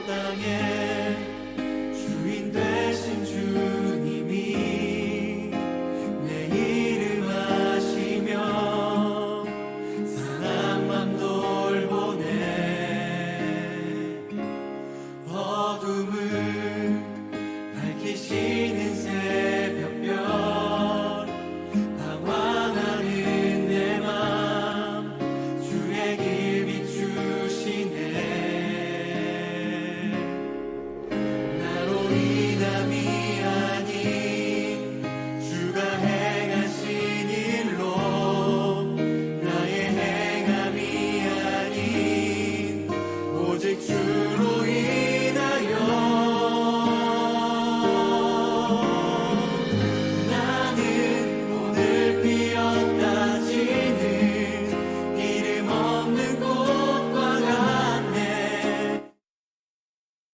땅에 주인 되신 주님이 내 이름 아시며 사랑만 돌보네. 어둠을 밝히시는 새벽별 방황하는 내 맘 주의 길 비추시네. 나로 인함이 아닌 주가 행하신 일로 나의 행함이 아닌 오직 주로 인하여 나는 오늘 피었다 지는 이름 없는 꽃과 같네.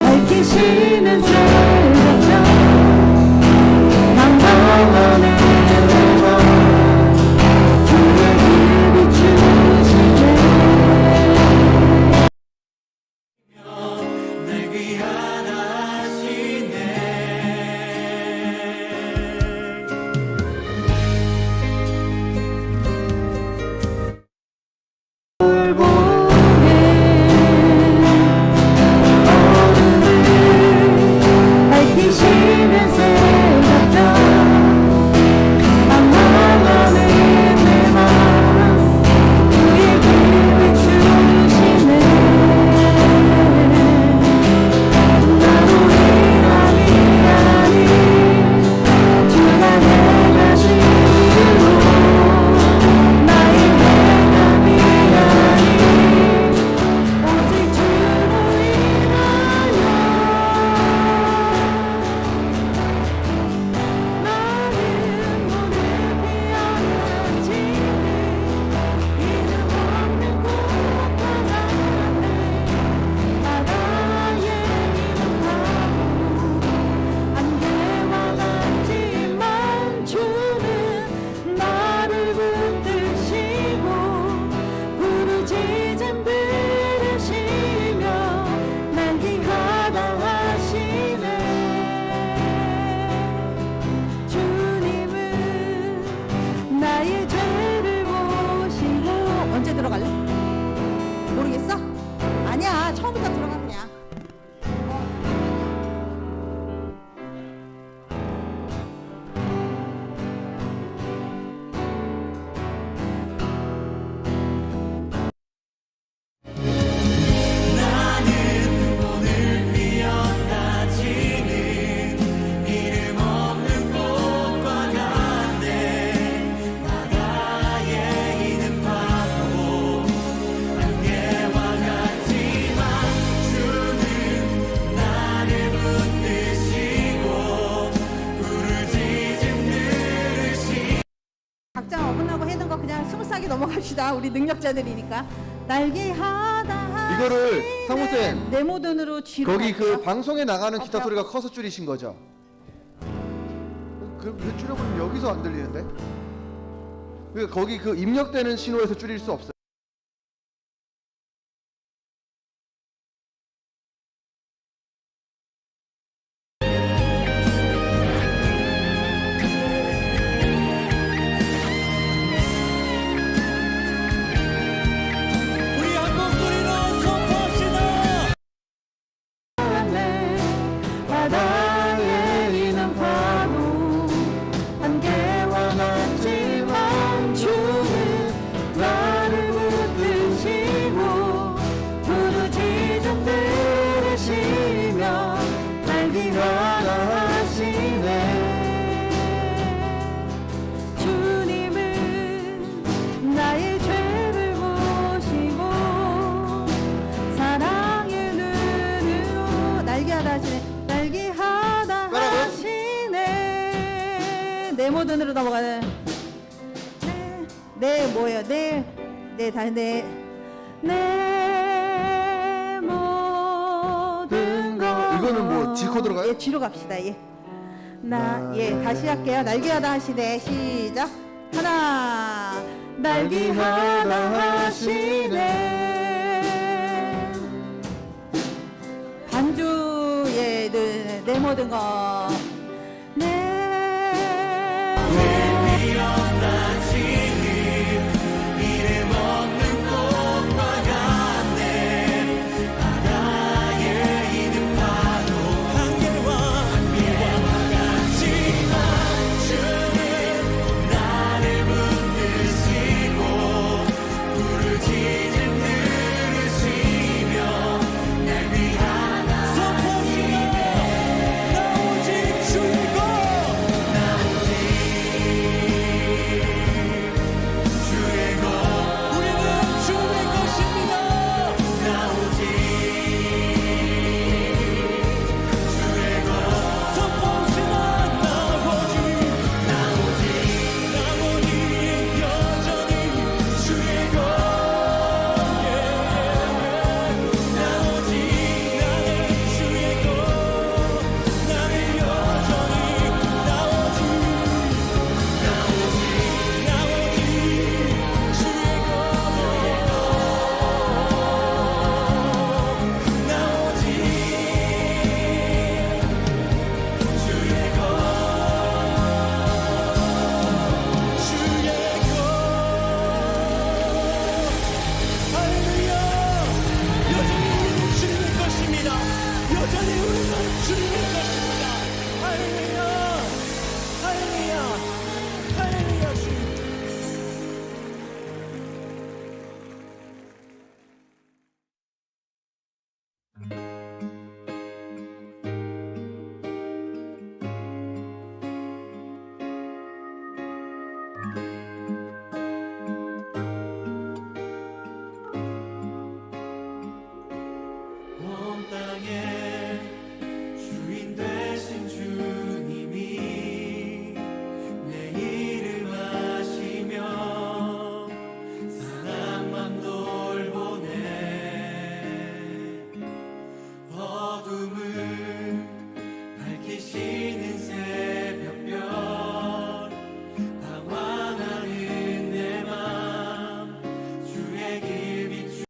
밝히시는 새벽별 방황하는 내 맘 주의 길 비추시네. 날 귀하다 하시네. 밝히시는 새벽별 방황하는 내 맘 주의 길 비추시네. 나로 인함이 아닌 주가 행하신 일로 나의 행함이 아닌 오직 주로 인하여 나는 오늘 피어난 지는 이름 없는 꽃과 같네. 바다에 있는 바보 안개와 같지만 주는 나를 붙드시고 부르짖음 들으시며 날 귀하다 하시네. 주님은 나의 죄를 보시고 언제 들어갈래? 모르겠어? 아니야, 처음부터 들어가 그냥. 나는 오늘 피었다 지는 이름 없는 꽃과 같네. 바다에 있는 파도 안개와 같지만 주는 나를 붙드시고 부르짖음 들으시. 각자 어긋나고 해둔 거 그냥 스무스하게 넘어갑시다. 우리 능력자들이니까. 날개하다 하시네. 이거를 상무쌤 내 모든으로 쥐로 거기 그 갈게요. 방송에 나가는 기타 어, 소리가 커서 줄이신 거죠? 왜 줄여보면 여기서 안 들리는데? 그러니까 거기 그 입력되는 신호에서 줄일 수 없어요. 우리 한 목소리로 선포합시다. 바다에 있는 파도 안개와 같지만 주는 나를 붙드시고 부르짖음 들으시며 날 귀하다 하시네. 주님은 나의 죄를 보시고 사랑의 눈으로 날 귀하다 하시네. 날 귀하다 뭐라고요? 하시네. 내 모든으로 넘어가는 네 뭐예요? 내 모든 것 이거는 뭐 G 코드로 가요? 예, G로 갑시다. 예. 다시 할게요. 날 귀하다 하시네. 시작. 하나. 날 귀하다 하시네. 반주의 내 모든 것 이름 없는 꽃과 같네 바다에 있는 파도 한계와 같지만 주는 나를 붙드시고 부르짖음 들으시며 날 위하여 선포하시네 나 오직 주의 것 주의 것 우리는 주의 것입니다 나 오직 주의 것 선포하시나 나 오직 여전히 주의 것 나 오직 나는 주의 것 나는 여전히 나 오직 주의 것 나 오직 주의 것 할렐루야 여전히 우리는 주님의 것입니다 여전히 우리는 주님의 것입니다 할렐루야 할렐루야 할렐루야 주님 온 땅에 주인 되신 주님이 내 이름 아시며 사랑만 돌보네 어둠을 밝히시는 새벽별 방황하는 내 맘 주의 길 비추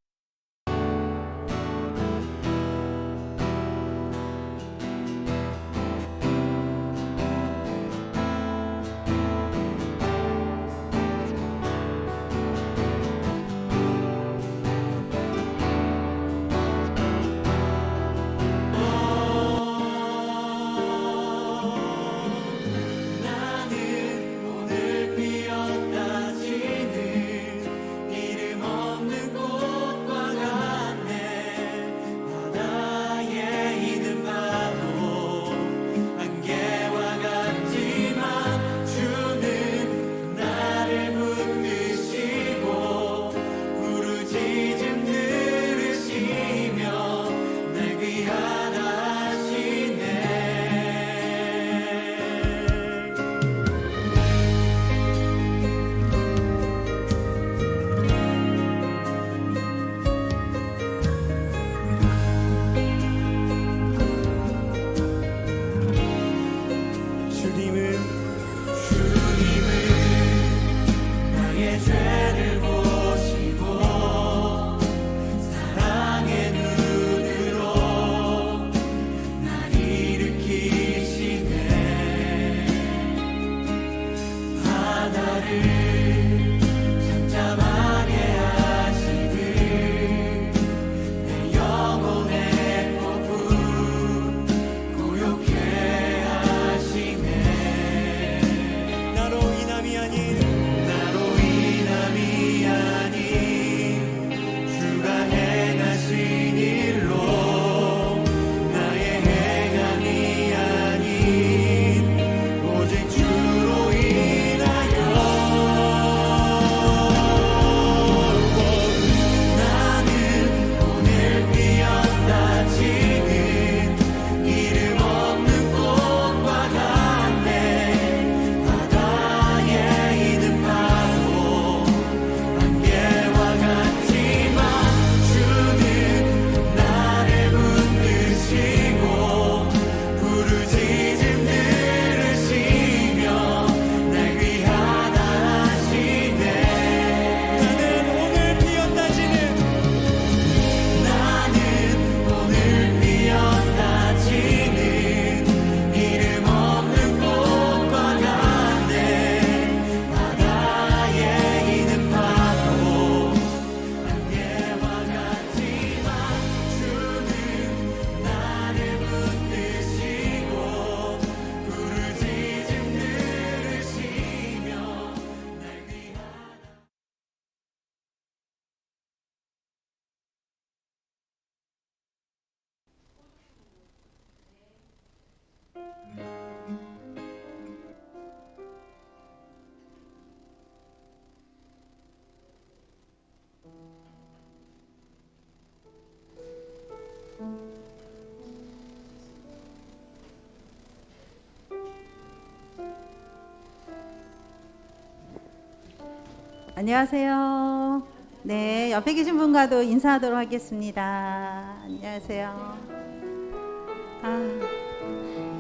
안녕하세요. 네, 옆에 계신 분과도 인사하도록 하겠습니다. 안녕하세요.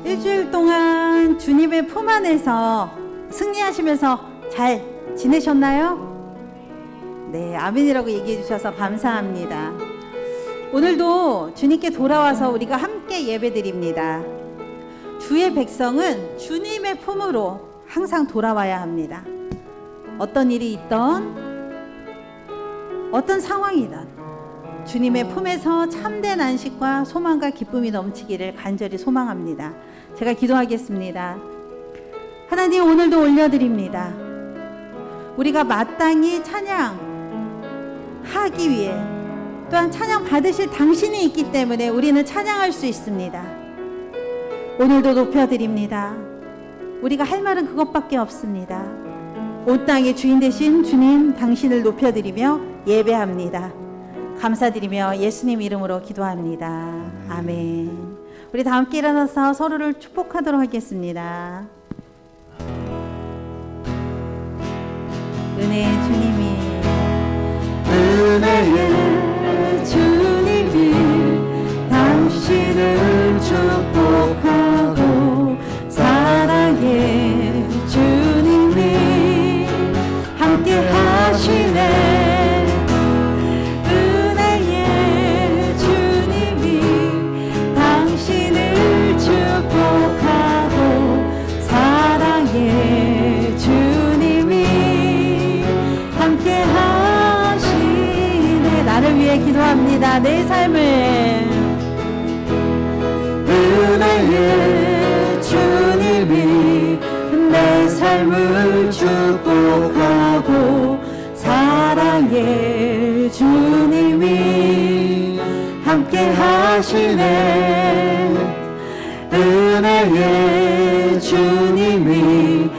일주일 동안 주님의 품 안에서 승리하시면서 잘 지내셨나요? 네, 아멘이라고 얘기해 주셔서 감사합니다. 오늘도 주님께 돌아와서 우리가 함께 예배드립니다. 주의 백성은 주님의 품으로 항상 돌아와야 합니다. 어떤 일이 있던 어떤 상황이든 주님의 품에서 참된 안식과 소망과 기쁨이 넘치기를 간절히 소망합니다. 제가 기도하겠습니다. 하나님, 오늘도 올려드립니다. 우리가 마땅히 찬양하기 위해 또한 찬양 받으실 당신이 있기 때문에 우리는 찬양할 수 있습니다. 오늘도 높여드립니다. 우리가 할 말은 그것밖에 없습니다. 온 땅의 주인 되신 주님, 당신을 높여드리며 예배합니다. 감사드리며 예수님 이름으로 기도합니다. 아멘. 우리 다 함께 일어나서 서로를 축복하도록 하겠습니다. 은혜의 주님이, 은혜의 주님이 당신을 축복하고 사랑의 주님이 함께 하시네. 은혜의 주님이 당신을 축복하고 사랑의 주님이 함께 하시네. 나를 위해 기도합니다. 내 삶을. 은혜의 주님이 내 삶을 축복하고 사랑의 주님이 함께 하시네. 은혜의 주님이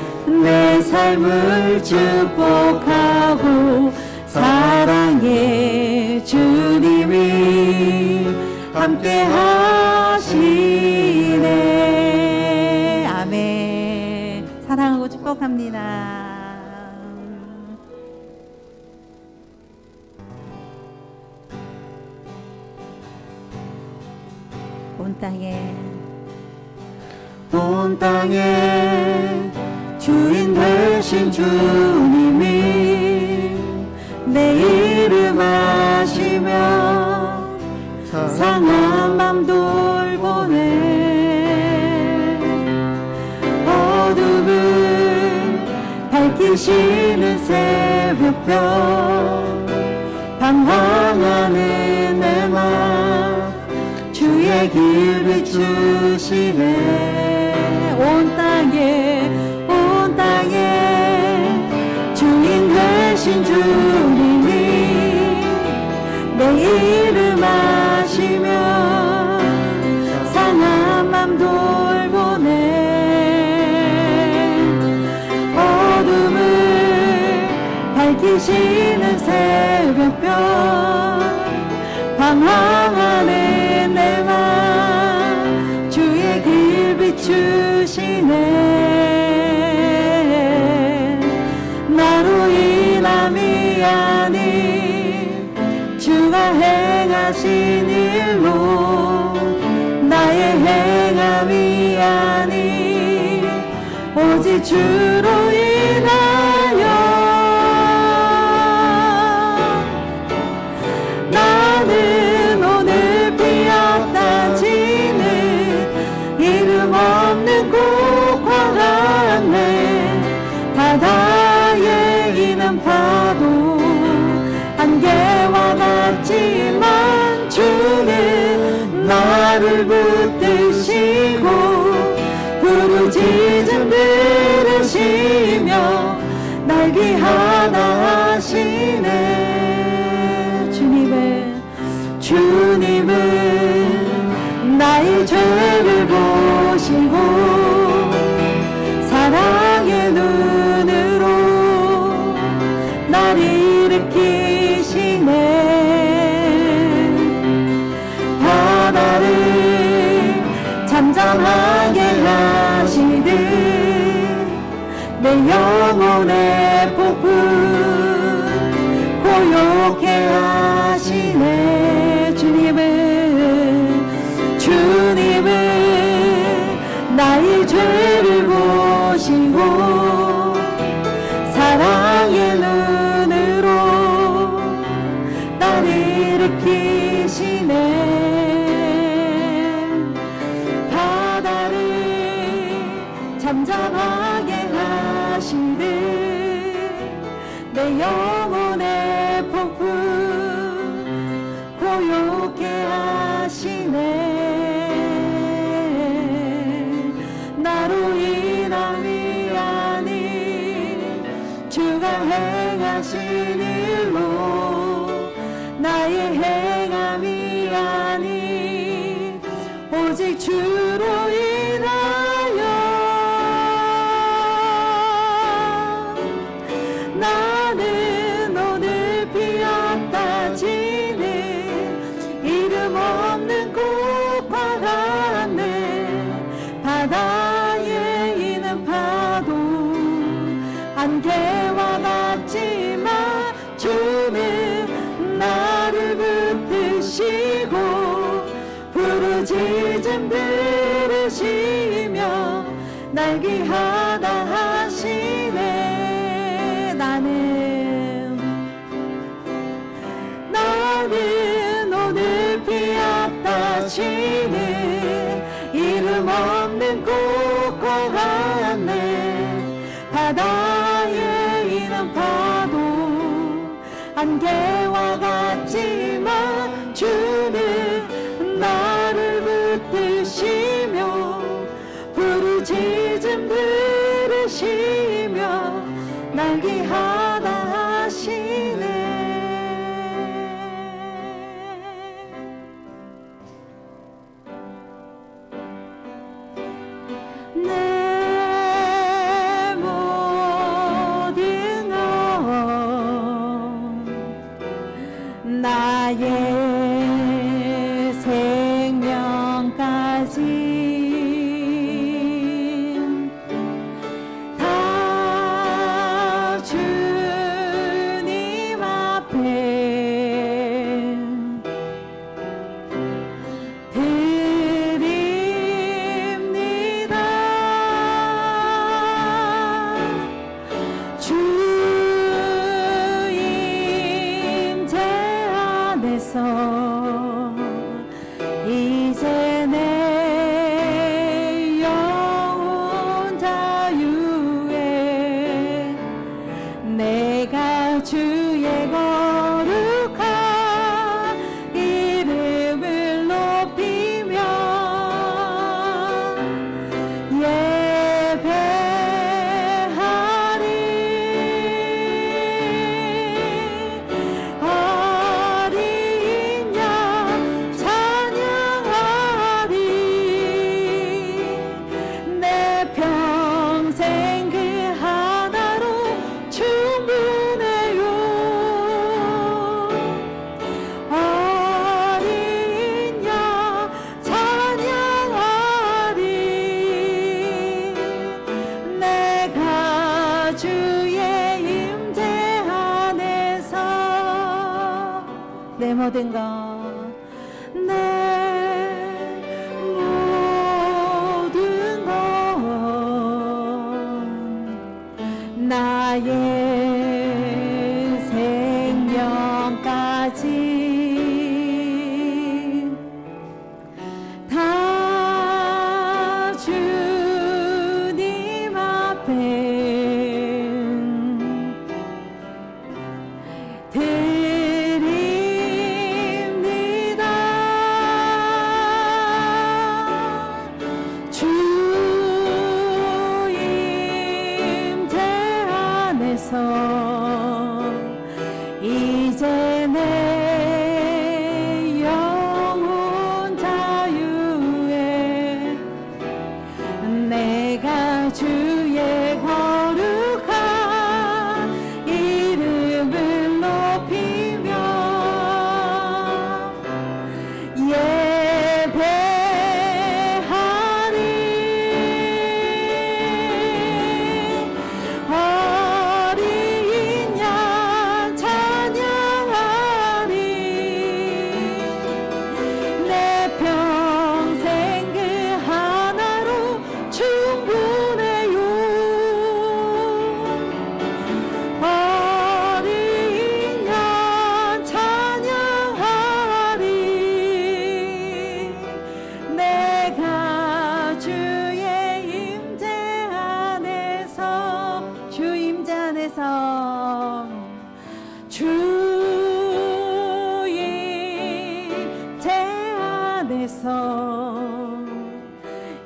내 삶을 축복하고 사랑의 주님이 함께 하시네. 아멘. 사랑하고 축복합니다. 온 땅에 주인 되신 주님이 내 이름 아시며 상한 맘 돌보네. 어둠을 밝히시는 새벽별 방황하는 내 맘 주의 길 비추시네. 온 땅에 주인 되신 주님이 내 이름 아시며 상한 맘 돌보네. 어둠을 밝히시는 새벽별 방황하는 내 맘 주의 길 비추시네. 나로 인함이 아닌 주가 행하신 일로 나의 행함이 아닌 오직 주로 인하여 나는 오늘 피었다 지는 이름 없는 꽃과 같네. 바다에 있는 파도 안개와 같지만 주는 나를 붙드시고 부르짖음 들으시며 날 귀하다 하시네. 주님은 나의 죄를 보시고 보시고 사랑의 눈으로 나를 일으키시네. 바다를 잠잠하게 하시듯 내 영혼의 폭풍 고요케 하시네. 주님은 나의 죄를 보시고 사랑의 눈으로 나를 일으키시네. 바다를 잠잠하게 하시듯 내 영혼의 폭풍 고요케 하시네. 나로 인함이 아닌 주가 행하신 일로 나의 행함이 아닌 오직 주로 인하여 나는 오늘 피었다 지는 이름 없는 꽃과 같네. 바다에 있는 파도 안개와 같지만 주는 나를 붙드시고 부르짖음 들으시며 날 귀하다 하시네. 나는 오늘 피었다 지는 이름 없는 꽃과 같네. 바다에 있는 파도 안개와 같지만 주는 나를 붙드시며 부르짖음 들으시며 날 귀하다 하시네. 내 모든 것 나의 생명까지 다 주님 앞에 주 임재 안에서 이제 내 영혼 자유에 내가 주의 거룩한 이름을 높이며 어린 양 찬양하리. 내 평생 그 하나로 충분해요. 어린 양 찬양하리. 내가 주의 임재 안에서 내 모든 것 나의 생명까지 다 주님 앞에 드립니다. 주의 거룩한 이름을 높이며 어린 양 찬양하리 내 평생 그 하나로 충분해요 어린 양 찬양하리 내가 주의 임재 안에서 주 임재 안에서 주 임재 안에서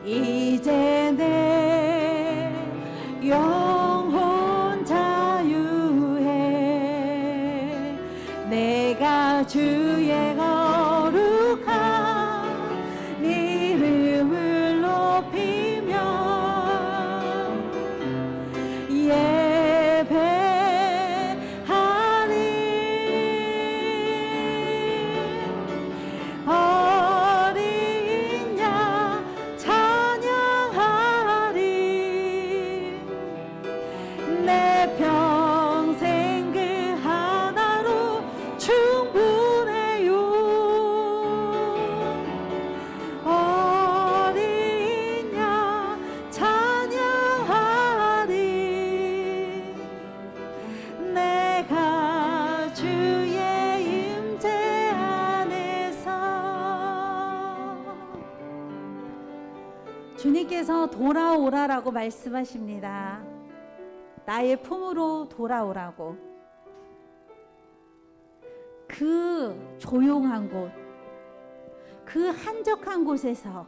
이제 내 영혼 자유해 내가 주의 거룩한 이름을 높이며 예배하리 어린 양 찬양하리 내 평생 그 하나로 충분해요 어린 양 찬양하리 내가 주의 임재 안에서 주님께서 돌아오라라고 말씀하십니다. 나의 품으로 돌아오라고. 그 조용한 곳, 그 한적한 곳에서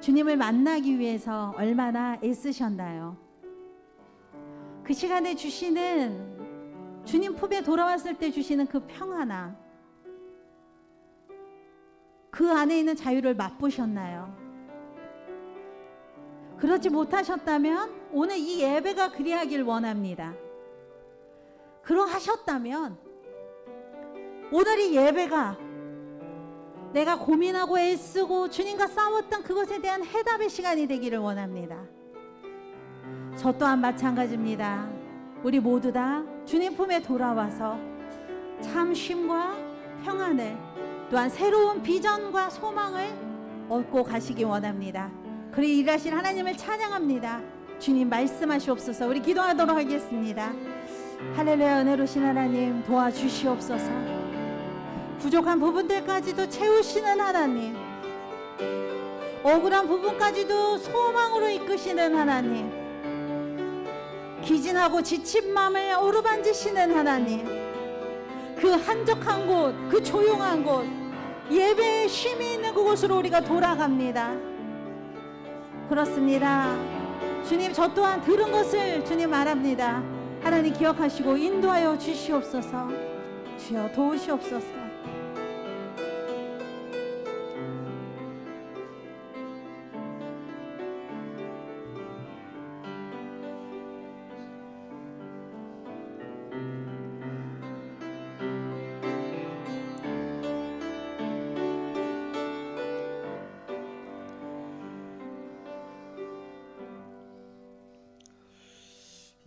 주님을 만나기 위해서 얼마나 애쓰셨나요? 그 시간에 주시는 주님 품에 돌아왔을 때 주시는 그 평안함, 그 안에 있는 자유를 맛보셨나요? 그렇지 못하셨다면 오늘 이 예배가 그리하길 원합니다. 그러하셨다면 오늘 이 예배가 내가 고민하고 애쓰고 주님과 싸웠던 그것에 대한 해답의 시간이 되기를 원합니다. 저 또한 마찬가지입니다. 우리 모두 다 주님 품에 돌아와서 참 쉼과 평안을 또한 새로운 비전과 소망을 얻고 가시기 원합니다. 그리 일하신 하나님을 찬양합니다. 주님 말씀하시옵소서. 우리 기도하도록 하겠습니다. 할렐루야. 은혜로우신 하나님 도와주시옵소서. 부족한 부분들까지도 채우시는 하나님, 억울한 부분까지도 소망으로 이끄시는 하나님, 기진하고 지친 마음을 어루만지시는 하나님, 그 한적한 곳, 그 조용한 곳, 예배의 쉼이 있는 그곳으로 우리가 돌아갑니다. 그렇습니다. 주님, 저 또한 들은 것을 주님 말합니다. 하나님 기억하시고 인도하여 주시옵소서. 주여 도우시옵소서.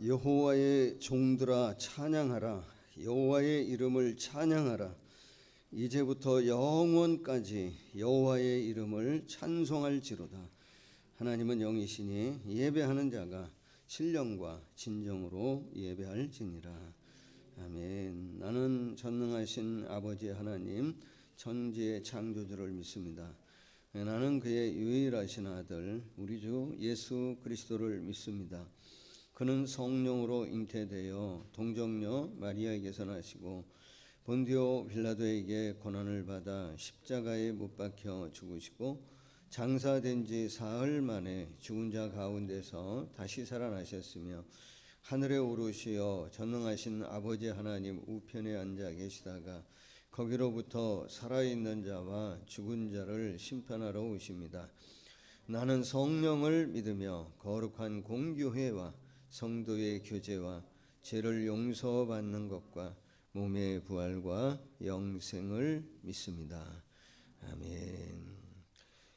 여호와의 종들아 찬양하라. 여호와의 이름을 찬양하라. 이제부터 영원까지 여호와의 이름을 찬송할지로다. 하나님은 영이시니 예배하는 자가 신령과 진정으로 예배할지니라. 아멘. 나는 전능하신 아버지 하나님 천지의 창조주를 믿습니다. 나는 그의 유일하신 아들 우리 주 예수 그리스도를 믿습니다. 그는 성령으로 잉태되어 동정녀 마리아에게서 나시고 본디오 빌라도에게 고난을 받아 십자가에 못 박혀 죽으시고 장사된 지 사흘 만에 죽은 자 가운데서 다시 살아나셨으며 하늘에 오르시어 전능하신 아버지 하나님 우편에 앉아 계시다가 거기로부터 살아있는 자와 죽은 자를 심판하러 오십니다. 나는 성령을 믿으며 거룩한 공교회와 성도의 교제와 죄를 용서받는 것과 몸의 부활과 영생을 믿습니다. 아멘.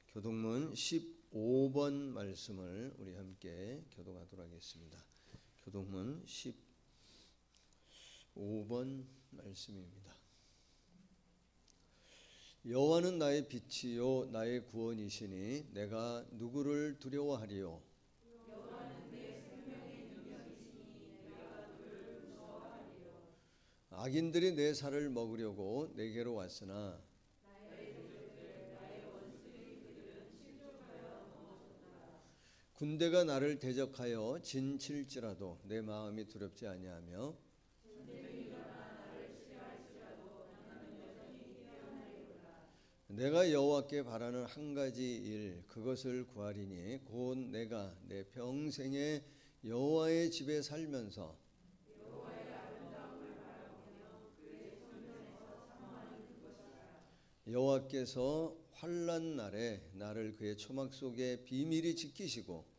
교독문 15번 말씀을 우리 함께 교독하도록 하겠습니다. 교독문 15번 말씀입니다. 여호와는 나의 빛이요 나의 구원이시니 내가 누구를 두려워하리요. 악인들이 내 살을 먹으려고 내게로 왔으나 군대가 나를 대적하여 진칠지라도 내 마음이 두렵지 아니하며 내가 여호와께 바라는 한 가지 일 그것을 구하리니 곧 내가 내 평생에 여호와의 집에 살면서 여호와께서 환난 날에 나를 그의 초막 속에 비밀히 지키시고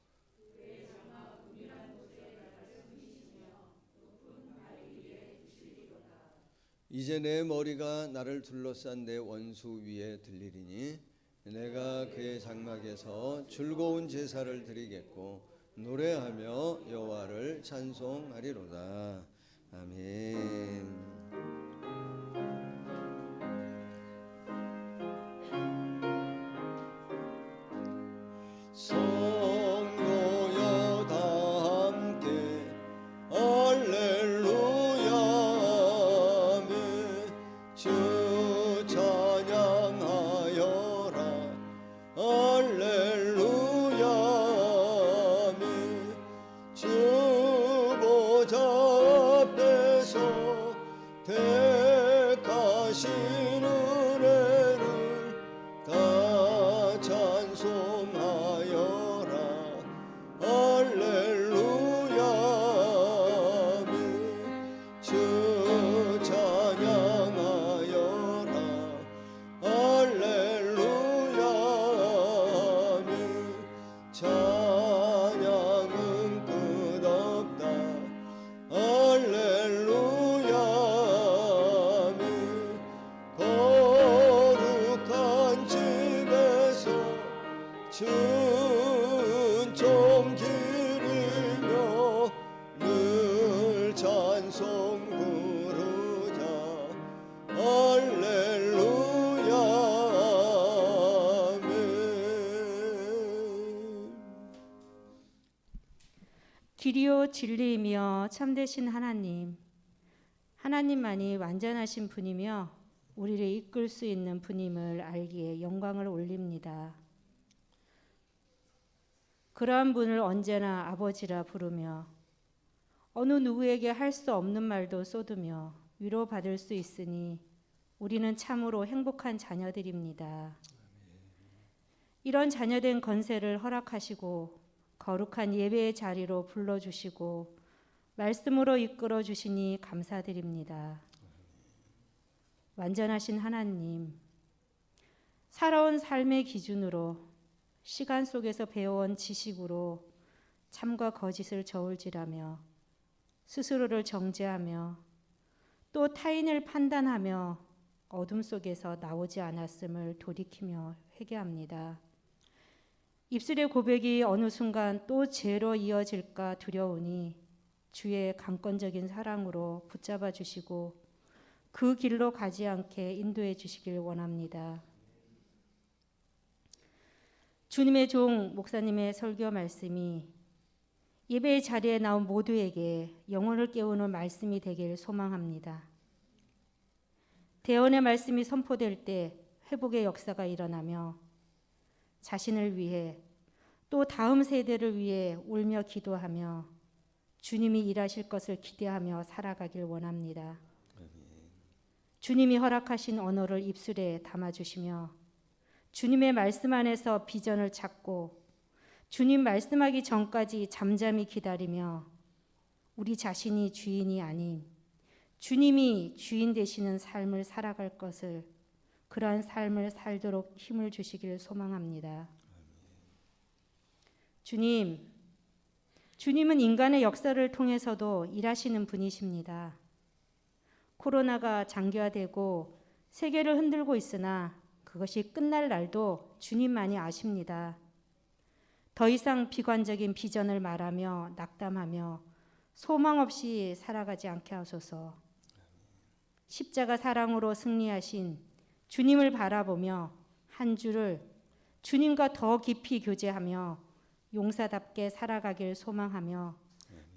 이제 내 머리가 나를 둘러싼 내 원수 위에 들리리니 내가 그의 장막에서 즐거운 제사를 드리겠고 노래하며 여호와를 찬송하리로다. 아멘. 성도여 다 함께 할렐루야 하며 주 찬양하여라. 할렐루야 하며 주 보좌 앞에서 택하신 은혜를 다 찬송하여라. 할렐루야 하며 주 찬양하여라. 할렐루야 하며 찬양은 끝없다. 할렐루야 하며 거룩한 집에서 은총 기리며 늘 찬송 부르자. 할렐루야 아멘. 길이요 진리이며 참되신 하나님, 하나님만이 완전하신 분이며 우리를 이끌 수 있는 분임을 알기에 영광을 올립니다. 그러한 분을 언제나 아버지라 부르며 어느 누구에게 할 수 없는 말도 쏟으며 위로받을 수 있으니 우리는 참으로 행복한 자녀들입니다. 이런 자녀된 건세를 허락하시고 거룩한 예배의 자리로 불러주시고 말씀으로 이끌어 주시니 감사드립니다. 완전하신 하나님, 살아온 삶의 기준으로 시간 속에서 배워온 지식으로 참과 거짓을 저울질하며 스스로를 정죄하며 또 타인을 판단하며 어둠 속에서 나오지 않았음을 돌이키며 회개합니다. 입술의 고백이 어느 순간 또 죄로 이어질까 두려우니 주의 강권적인 사랑으로 붙잡아 주시고 그 길로 가지 않게 인도해 주시길 원합니다. 주님의 종 목사님의 설교 말씀이 예배의 자리에 나온 모두에게 영혼을 깨우는 말씀이 되길 소망합니다. 대언의 말씀이 선포될 때 회복의 역사가 일어나며 자신을 위해 또 다음 세대를 위해 울며 기도하며 주님이 일하실 것을 기대하며 살아가길 원합니다. 주님이 허락하신 언어를 입술에 담아주시며 주님의 말씀 안에서 비전을 찾고 주님 말씀하기 전까지 잠잠히 기다리며 우리 자신이 주인이 아닌 주님이 주인 되시는 삶을 살아갈 것을, 그러한 삶을 살도록 힘을 주시길 소망합니다. 주님은 인간의 역사를 통해서도 일하시는 분이십니다. 코로나가 장기화되고 세계를 흔들고 있으나 그것이 끝날 날도 주님만이 아십니다. 더 이상 비관적인 비전을 말하며 낙담하며 소망 없이 살아가지 않게 하소서. 십자가 사랑으로 승리하신 주님을 바라보며 한 주를 주님과 더 깊이 교제하며 용사답게 살아가길 소망하며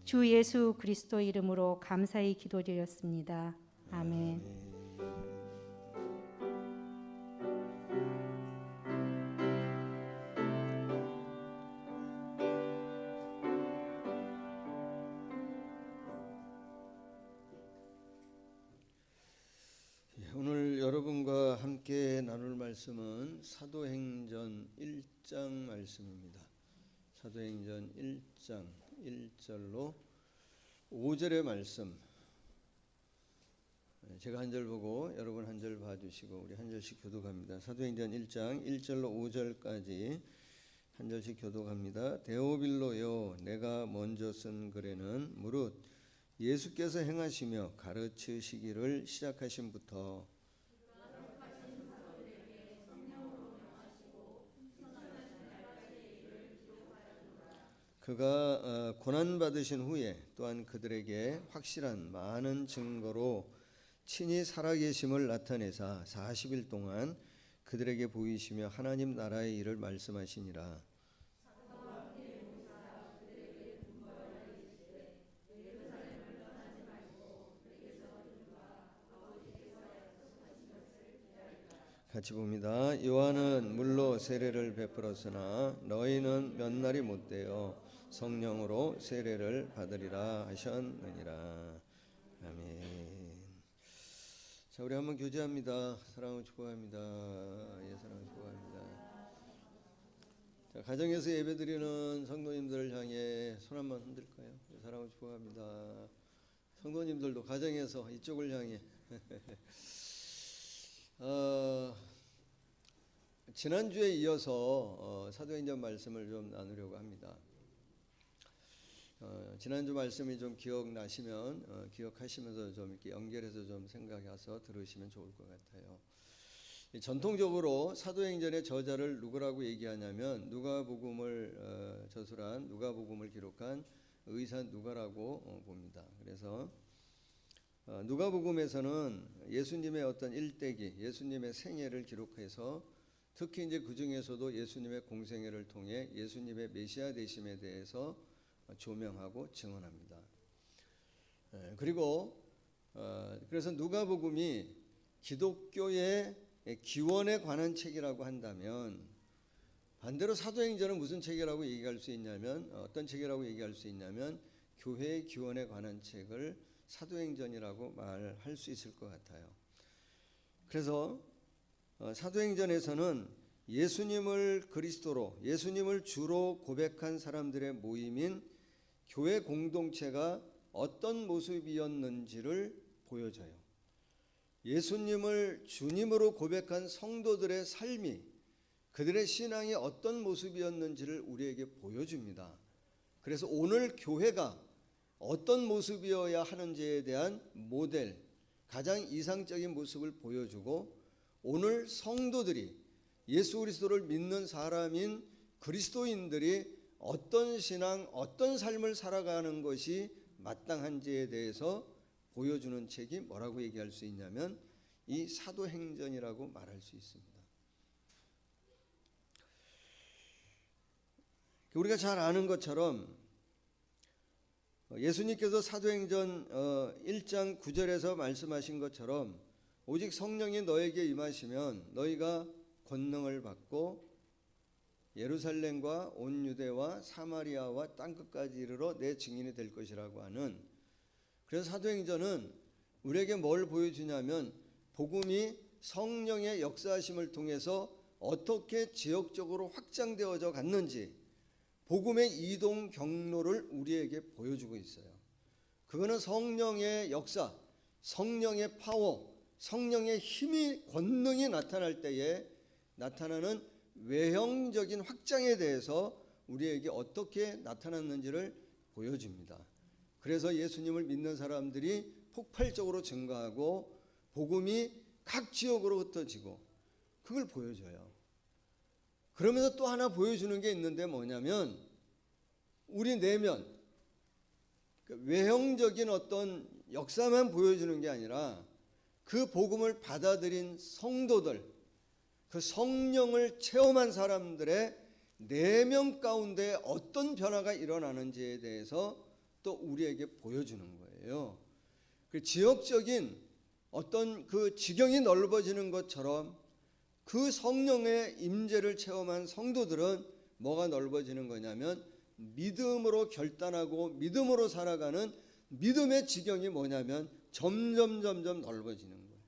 주 예수 그리스도 이름으로 감사히 기도드렸습니다. 아멘. 오늘 여러분과 함께 나눌 말씀은 사도행전 1장 말씀입니다. 사도행전 1장 1절로 5절의 말씀. 제가 한 절 보고 여러분 한 절 봐주시고 우리 한 절씩 교독합니다. 사도행전 1장 1절로 5절까지 한 절씩 교독합니다. 데오빌로여, 내가 먼저 쓴 글에는 무릇 예수께서 행하시며 가르치시기를 시작하심부터 그가 고난받으신 후에 또한 그들에게 확실한 많은 증거로 친히 살아계심을 나타내사 40일 동안 그들에게 보이시며 하나님 나라의 일을 말씀하시니라. 같이 봅니다. 요한은 물로 세례를 베풀었으나 너희는 몇 날이 못되어 성령으로 세례를 받으리라 하셨느니라. 아멘. 자, 우리 한번 교제합니다. 사랑을 축복합니다. 예, 사랑을 축복합니다. 자, 가정에서 예배드리는 성도님들을 향해 손 한번 흔들까요? 예, 사랑을 축복합니다. 성도님들도 가정에서 이쪽을 향해 지난주에 이어서 사도행전 말씀을 좀 나누려고 합니다. 지난주 말씀이 좀 기억나시면 기억하시면서 좀 이렇게 연결해서 좀 생각해서 들으시면 좋을 것 같아요. 전통적으로 사도행전의 저자를 누구라고 얘기하냐면 누가복음을 저술한 누가복음을 기록한 의사 누가라고 봅니다. 그래서 누가복음에서는 예수님의 어떤 일대기, 예수님의 생애를 기록해서 특히 이제 그 중에서도 예수님의 공생애를 통해 예수님의 메시아 되심에 대해서 조명하고 증언합니다. 그리고 그래서 누가복음이 기독교의 기원에 관한 책이라고 한다면 반대로 사도행전은 무슨 책이라고 얘기할 수 있냐면 어떤 책이라고 얘기할 수 있냐면 교회의 기원에 관한 책을 사도행전이라고 말할 수 있을 것 같아요. 그래서 사도행전에서는 예수님을 그리스도로, 예수님을 주로 고백한 사람들의 모임인 교회 공동체가 어떤 모습이었는지를 보여줘요. 예수님을 주님으로 고백한 성도들의 삶이, 그들의 신앙이 어떤 모습이었는지를 우리에게 보여줍니다. 그래서 오늘 교회가 어떤 모습이어야 하는지에 대한 모델, 가장 이상적인 모습을 보여주고 오늘 성도들이 예수 그리스도를 믿는 사람인 그리스도인들이 어떤 신앙, 어떤 삶을 살아가는 것이 마땅한지에 대해서 보여주는 책이 뭐라고 얘기할 수 있냐면 이 사도행전이라고 말할 수 있습니다. 우리가 잘 아는 것처럼 예수님께서 사도행전 1장 9절에서 말씀하신 것처럼 오직 성령이 너에게 임하시면 너희가 권능을 받고 예루살렘과 온 유대와 사마리아와 땅끝까지 이르러 내 증인이 될 것이라고 하는, 그래서 사도행전은 우리에게 뭘 보여주냐면 복음이 성령의 역사하심을 통해서 어떻게 지역적으로 확장되어져 갔는지 복음의 이동 경로를 우리에게 보여주고 있어요. 그거는 성령의 역사, 성령의 파워, 성령의 힘이, 권능이 나타날 때에 나타나는 외형적인 확장에 대해서 우리에게 어떻게 나타났는지를 보여줍니다. 그래서 예수님을 믿는 사람들이 폭발적으로 증가하고 복음이 각 지역으로 흩어지고 그걸 보여줘요. 그러면서 또 하나 보여주는 게 있는데 뭐냐면 우리 내면 외형적인 어떤 역사만 보여주는 게 아니라 그 복음을 받아들인 성도들, 그 성령을 체험한 사람들의 내면 가운데 어떤 변화가 일어나는지에 대해서 또 우리에게 보여주는 거예요. 그 지역적인 어떤 그 지경이 넓어지는 것처럼 그 성령의 임재를 체험한 성도들은 뭐가 넓어지는 거냐면 믿음으로 결단하고 믿음으로 살아가는 믿음의 지경이 뭐냐면 점점 넓어지는 거예요.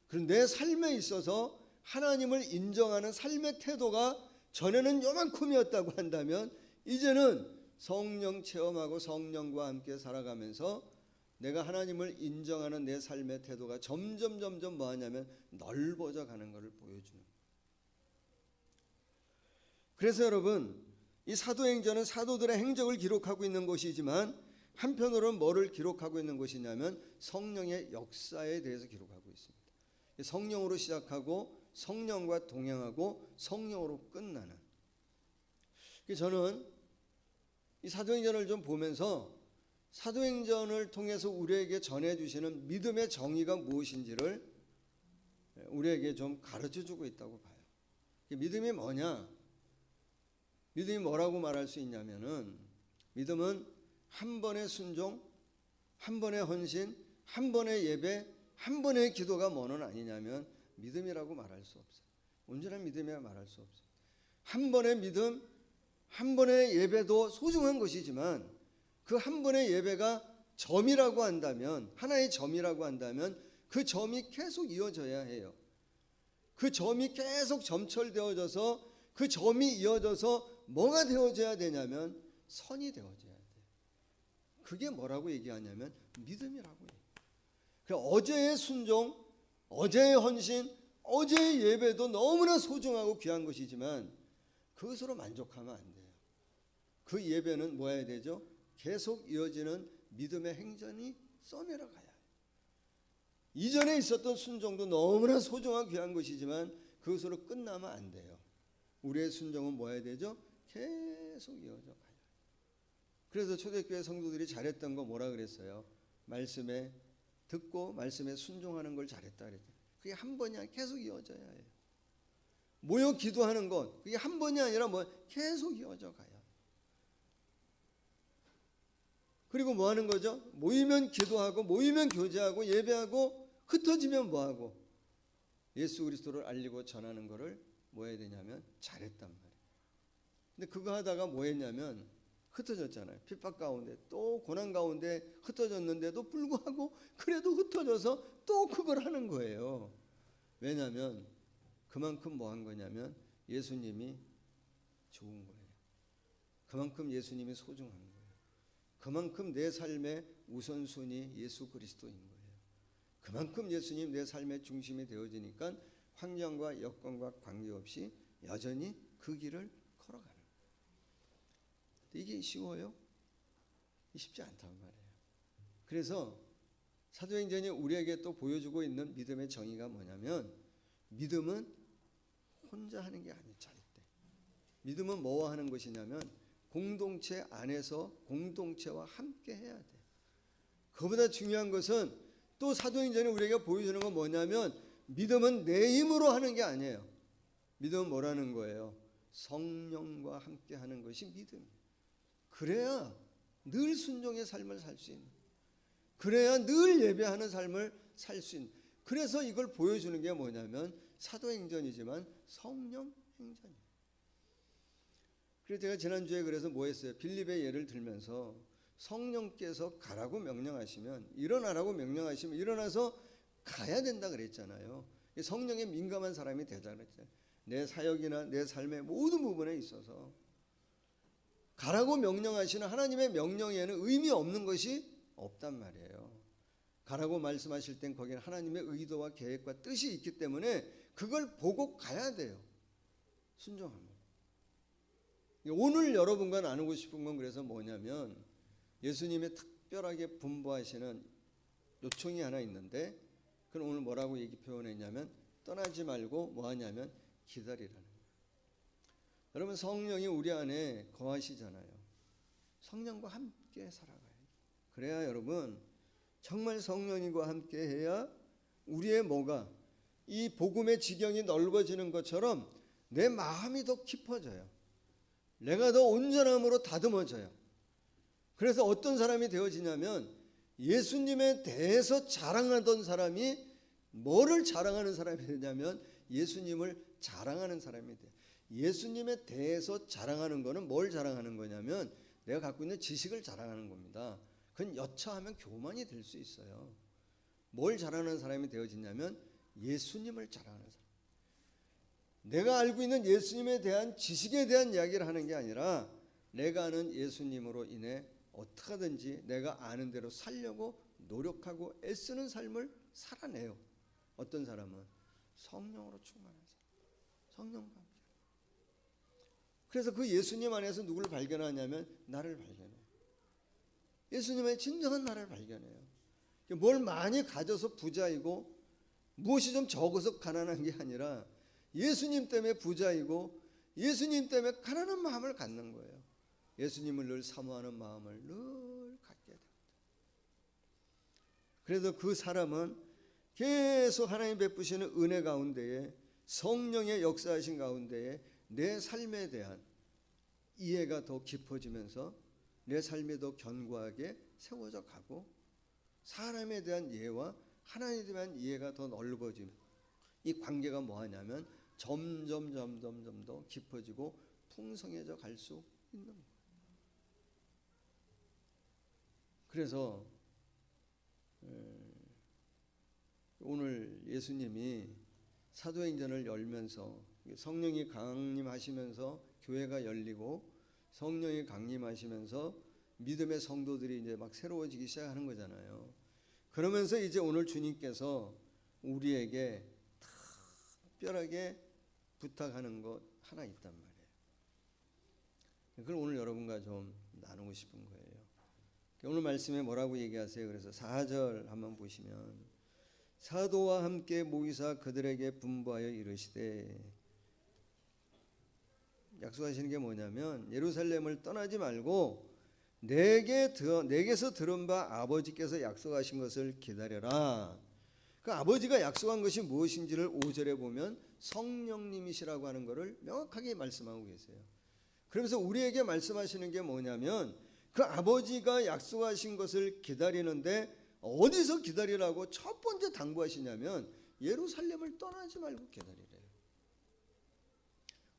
그런데 내 삶에 있어서 하나님을 인정하는 삶의 태도가 전에는 요만큼이었다고 한다면 이제는 성령 체험하고 성령과 함께 살아가면서 내가 하나님을 인정하는 내 삶의 태도가 점점 뭐하냐면 넓어져 가는 것을 보여주는 거예요. 그래서 여러분, 이 사도행전은 사도들의 행적을 기록하고 있는 것이지만 한편으로는 뭐를 기록하고 있는 것이냐면 성령의 역사에 대해서 기록하고 있습니다. 성령으로 시작하고 성령과 동행하고 성령으로 끝나는. 저는 이 사도행전을 좀 보면서 사도행전을 통해서 우리에게 전해주시는 믿음의 정의가 무엇인지를 우리에게 좀 가르쳐주고 있다고 봐요. 믿음이 뭐냐? 믿음이 뭐라고 말할 수 있냐면은 믿음은 한 번의 순종, 한 번의 헌신, 한 번의 예배, 한 번의 기도가 뭐는 아니냐면 믿음이라고 말할 수 없어요. 온전한 믿음이라 말할 수 없어요. 한 번의 믿음, 한 번의 예배도 소중한 것이지만 그 한 번의 예배가 점이라고 한다면, 하나의 점이라고 한다면 그 점이 계속 이어져야 해요. 그 점이 계속 점철되어져서 그 점이 이어져서 뭐가 되어져야 되냐면 선이 되어져야 돼요. 그게 뭐라고 얘기하냐면 믿음이라고 해요. 어제의 순종, 어제의 헌신, 어제의 예배도 너무나 소중하고 귀한 것이지만 그것으로 만족하면 안 돼요. 그 예배는 뭐 해야 되죠? 계속 이어지는 믿음의 행전이 써내려 가야 해요. 이전에 있었던 순종도 너무나 소중하고 귀한 것이지만 그것으로 끝나면 안 돼요. 우리의 순종은 뭐 해야 되죠? 계속 이어져 가야 해요. 그래서 초대교회 성도들이 잘했던 거 뭐라 그랬어요? 말씀에 듣고 말씀에 순종하는 걸 잘했다 그랬죠. 그게 한 번이 아니라 계속 이어져야 해요. 모여 기도하는 것, 그게 한 번이 아니라 뭐 계속 이어져 가요. 그리고 뭐 하는 거죠? 모이면 기도하고 모이면 교제하고 예배하고 흩어지면 뭐 하고 예수 그리스도를 알리고 전하는 거를 뭐 해야 되냐면 잘했단 말이에요. 근데 그거 하다가 뭐 했냐면 흩어졌잖아요. 핍박 가운데 또 고난 가운데 흩어졌는데도 불구하고 그래도 흩어져서 또 그걸 하는 거예요. 왜냐하면 그만큼 뭐 한 거냐면 예수님이 좋은 거예요. 그만큼 예수님이 소중한 거예요. 그만큼 내 삶의 우선순위 예수 그리스도인 거예요. 그만큼 예수님 내 삶의 중심이 되어지니까 환경과 여건과 관계없이 여전히 그 길을 걸어가는 거예요. 이게 쉬워요? 쉽지 않단 말이에요. 그래서 사도행전이 우리에게 또 보여주고 있는 믿음의 정의가 뭐냐면 믿음은 혼자 하는 게 아니에요. 절대. 믿음은 뭐와 하는 것이냐면 공동체 안에서 공동체와 함께 해야 돼. 그보다 중요한 것은 또 사도행전이 우리에게 보여주는 건 뭐냐면 믿음은 내 힘으로 하는 게 아니에요. 믿음은 뭐라는 거예요? 성령과 함께 하는 것이 믿음이에요. 그래야 늘 순종의 삶을 살 수 있는, 그래야 늘 예배하는 삶을 살 수 있는. 그래서 이걸 보여주는 게 뭐냐면 사도행전이지만 성령 행전이에요. 그래서 제가 지난주에 그래서 뭐 했어요? 빌립의 예를 들면서 성령께서 가라고 명령하시면, 일어나라고 명령하시면 일어나서 가야 된다 그랬잖아요. 성령에 민감한 사람이 되자 그랬잖아요. 내 사역이나 내 삶의 모든 부분에 있어서 가라고 명령하시는 하나님의 명령에는 의미 없는 것이 없단 말이에요. 가라고 말씀하실 땐 거기는 하나님의 의도와 계획과 뜻이 있기 때문에 그걸 보고 가야 돼요. 순종하면. 오늘 여러분과 나누고 싶은 건 그래서 뭐냐면 예수님의 특별하게 분부하시는 요청이 하나 있는데 그건 오늘 뭐라고 얘기 표현했냐면 떠나지 말고 뭐 하냐면 기다리라는 거예요. 여러분 성령이 우리 안에 거하시잖아요. 성령과 함께 살아가요. 그래야 여러분 정말 성령님과 함께 해야 우리의 뭐가 이 복음의 지경이 넓어지는 것처럼 내 마음이 더 깊어져요. 내가 더 온전함으로 다듬어져요. 그래서 어떤 사람이 되어지냐면 예수님에 대해서 자랑하던 사람이 뭐를 자랑하는 사람이 되냐면 예수님을 자랑하는 사람이 돼요. 예수님에 대해서 자랑하는 거는 뭘 자랑하는 거냐면 내가 갖고 있는 지식을 자랑하는 겁니다. 그건 여차하면 교만이 될 수 있어요. 뭘 자랑하는 사람이 되어지냐면 예수님을 자랑하는 사람. 내가 알고 있는 예수님에 대한 지식에 대한 이야기를 하는 게 아니라 내가 아는 예수님으로 인해 어떻게 하든지 내가 아는 대로 살려고 노력하고 애쓰는 삶을 살아내요. 어떤 사람은 성령으로 충만한 사람, 성령과 함께. 그래서 그 예수님 안에서 누구를 발견하냐면 나를 발견해요. 예수님의 진정한 나를 발견해요. 뭘 많이 가져서 부자이고 무엇이 좀 적어서 가난한 게 아니라 예수님 때문에 부자이고 예수님 때문에 가난한 마음을 갖는 거예요. 예수님을 늘 사모하는 마음을 늘 갖게 됩니다. 그래서 그 사람은 계속 하나님 베푸시는 은혜 가운데에 성령의 역사하신 가운데에 내 삶에 대한 이해가 더 깊어지면서 내 삶이 더 견고하게 세워져 가고 사람에 대한 이해와 하나님에 대한 이해가 더 넓어지면 이 관계가 뭐하냐면 점점 더 깊어지고 풍성해져 갈 수 있는 거예요. 그래서 오늘 예수님이 사도행전을 열면서 성령이 강림하시면서 교회가 열리고 성령이 강림하시면서 믿음의 성도들이 이제 막 새로워지기 시작하는 거잖아요. 그러면서 이제 오늘 주님께서 우리에게 특별하게 부탁하는 것 하나 있단 말이에요. 그걸 오늘 여러분과 좀 나누고 싶은 거예요. 오늘 말씀에 뭐라고 얘기하세요? 그래서 4절 한번 보시면 사도와 함께 모이사 그들에게 분부하여 이르시되, 약속하시는 게 뭐냐면 예루살렘을 떠나지 말고 내게서 들은 바 아버지께서 약속하신 것을 기다려라. 그 아버지가 약속한 것이 무엇인지를 5절에 보면 성령님이시라고 하는 것을 명확하게 말씀하고 계세요. 그러면서 우리에게 말씀하시는 게 뭐냐면 그 아버지가 약속하신 것을 기다리는데 어디서 기다리라고 첫 번째 당부하시냐면 예루살렘을 떠나지 말고 기다리래요.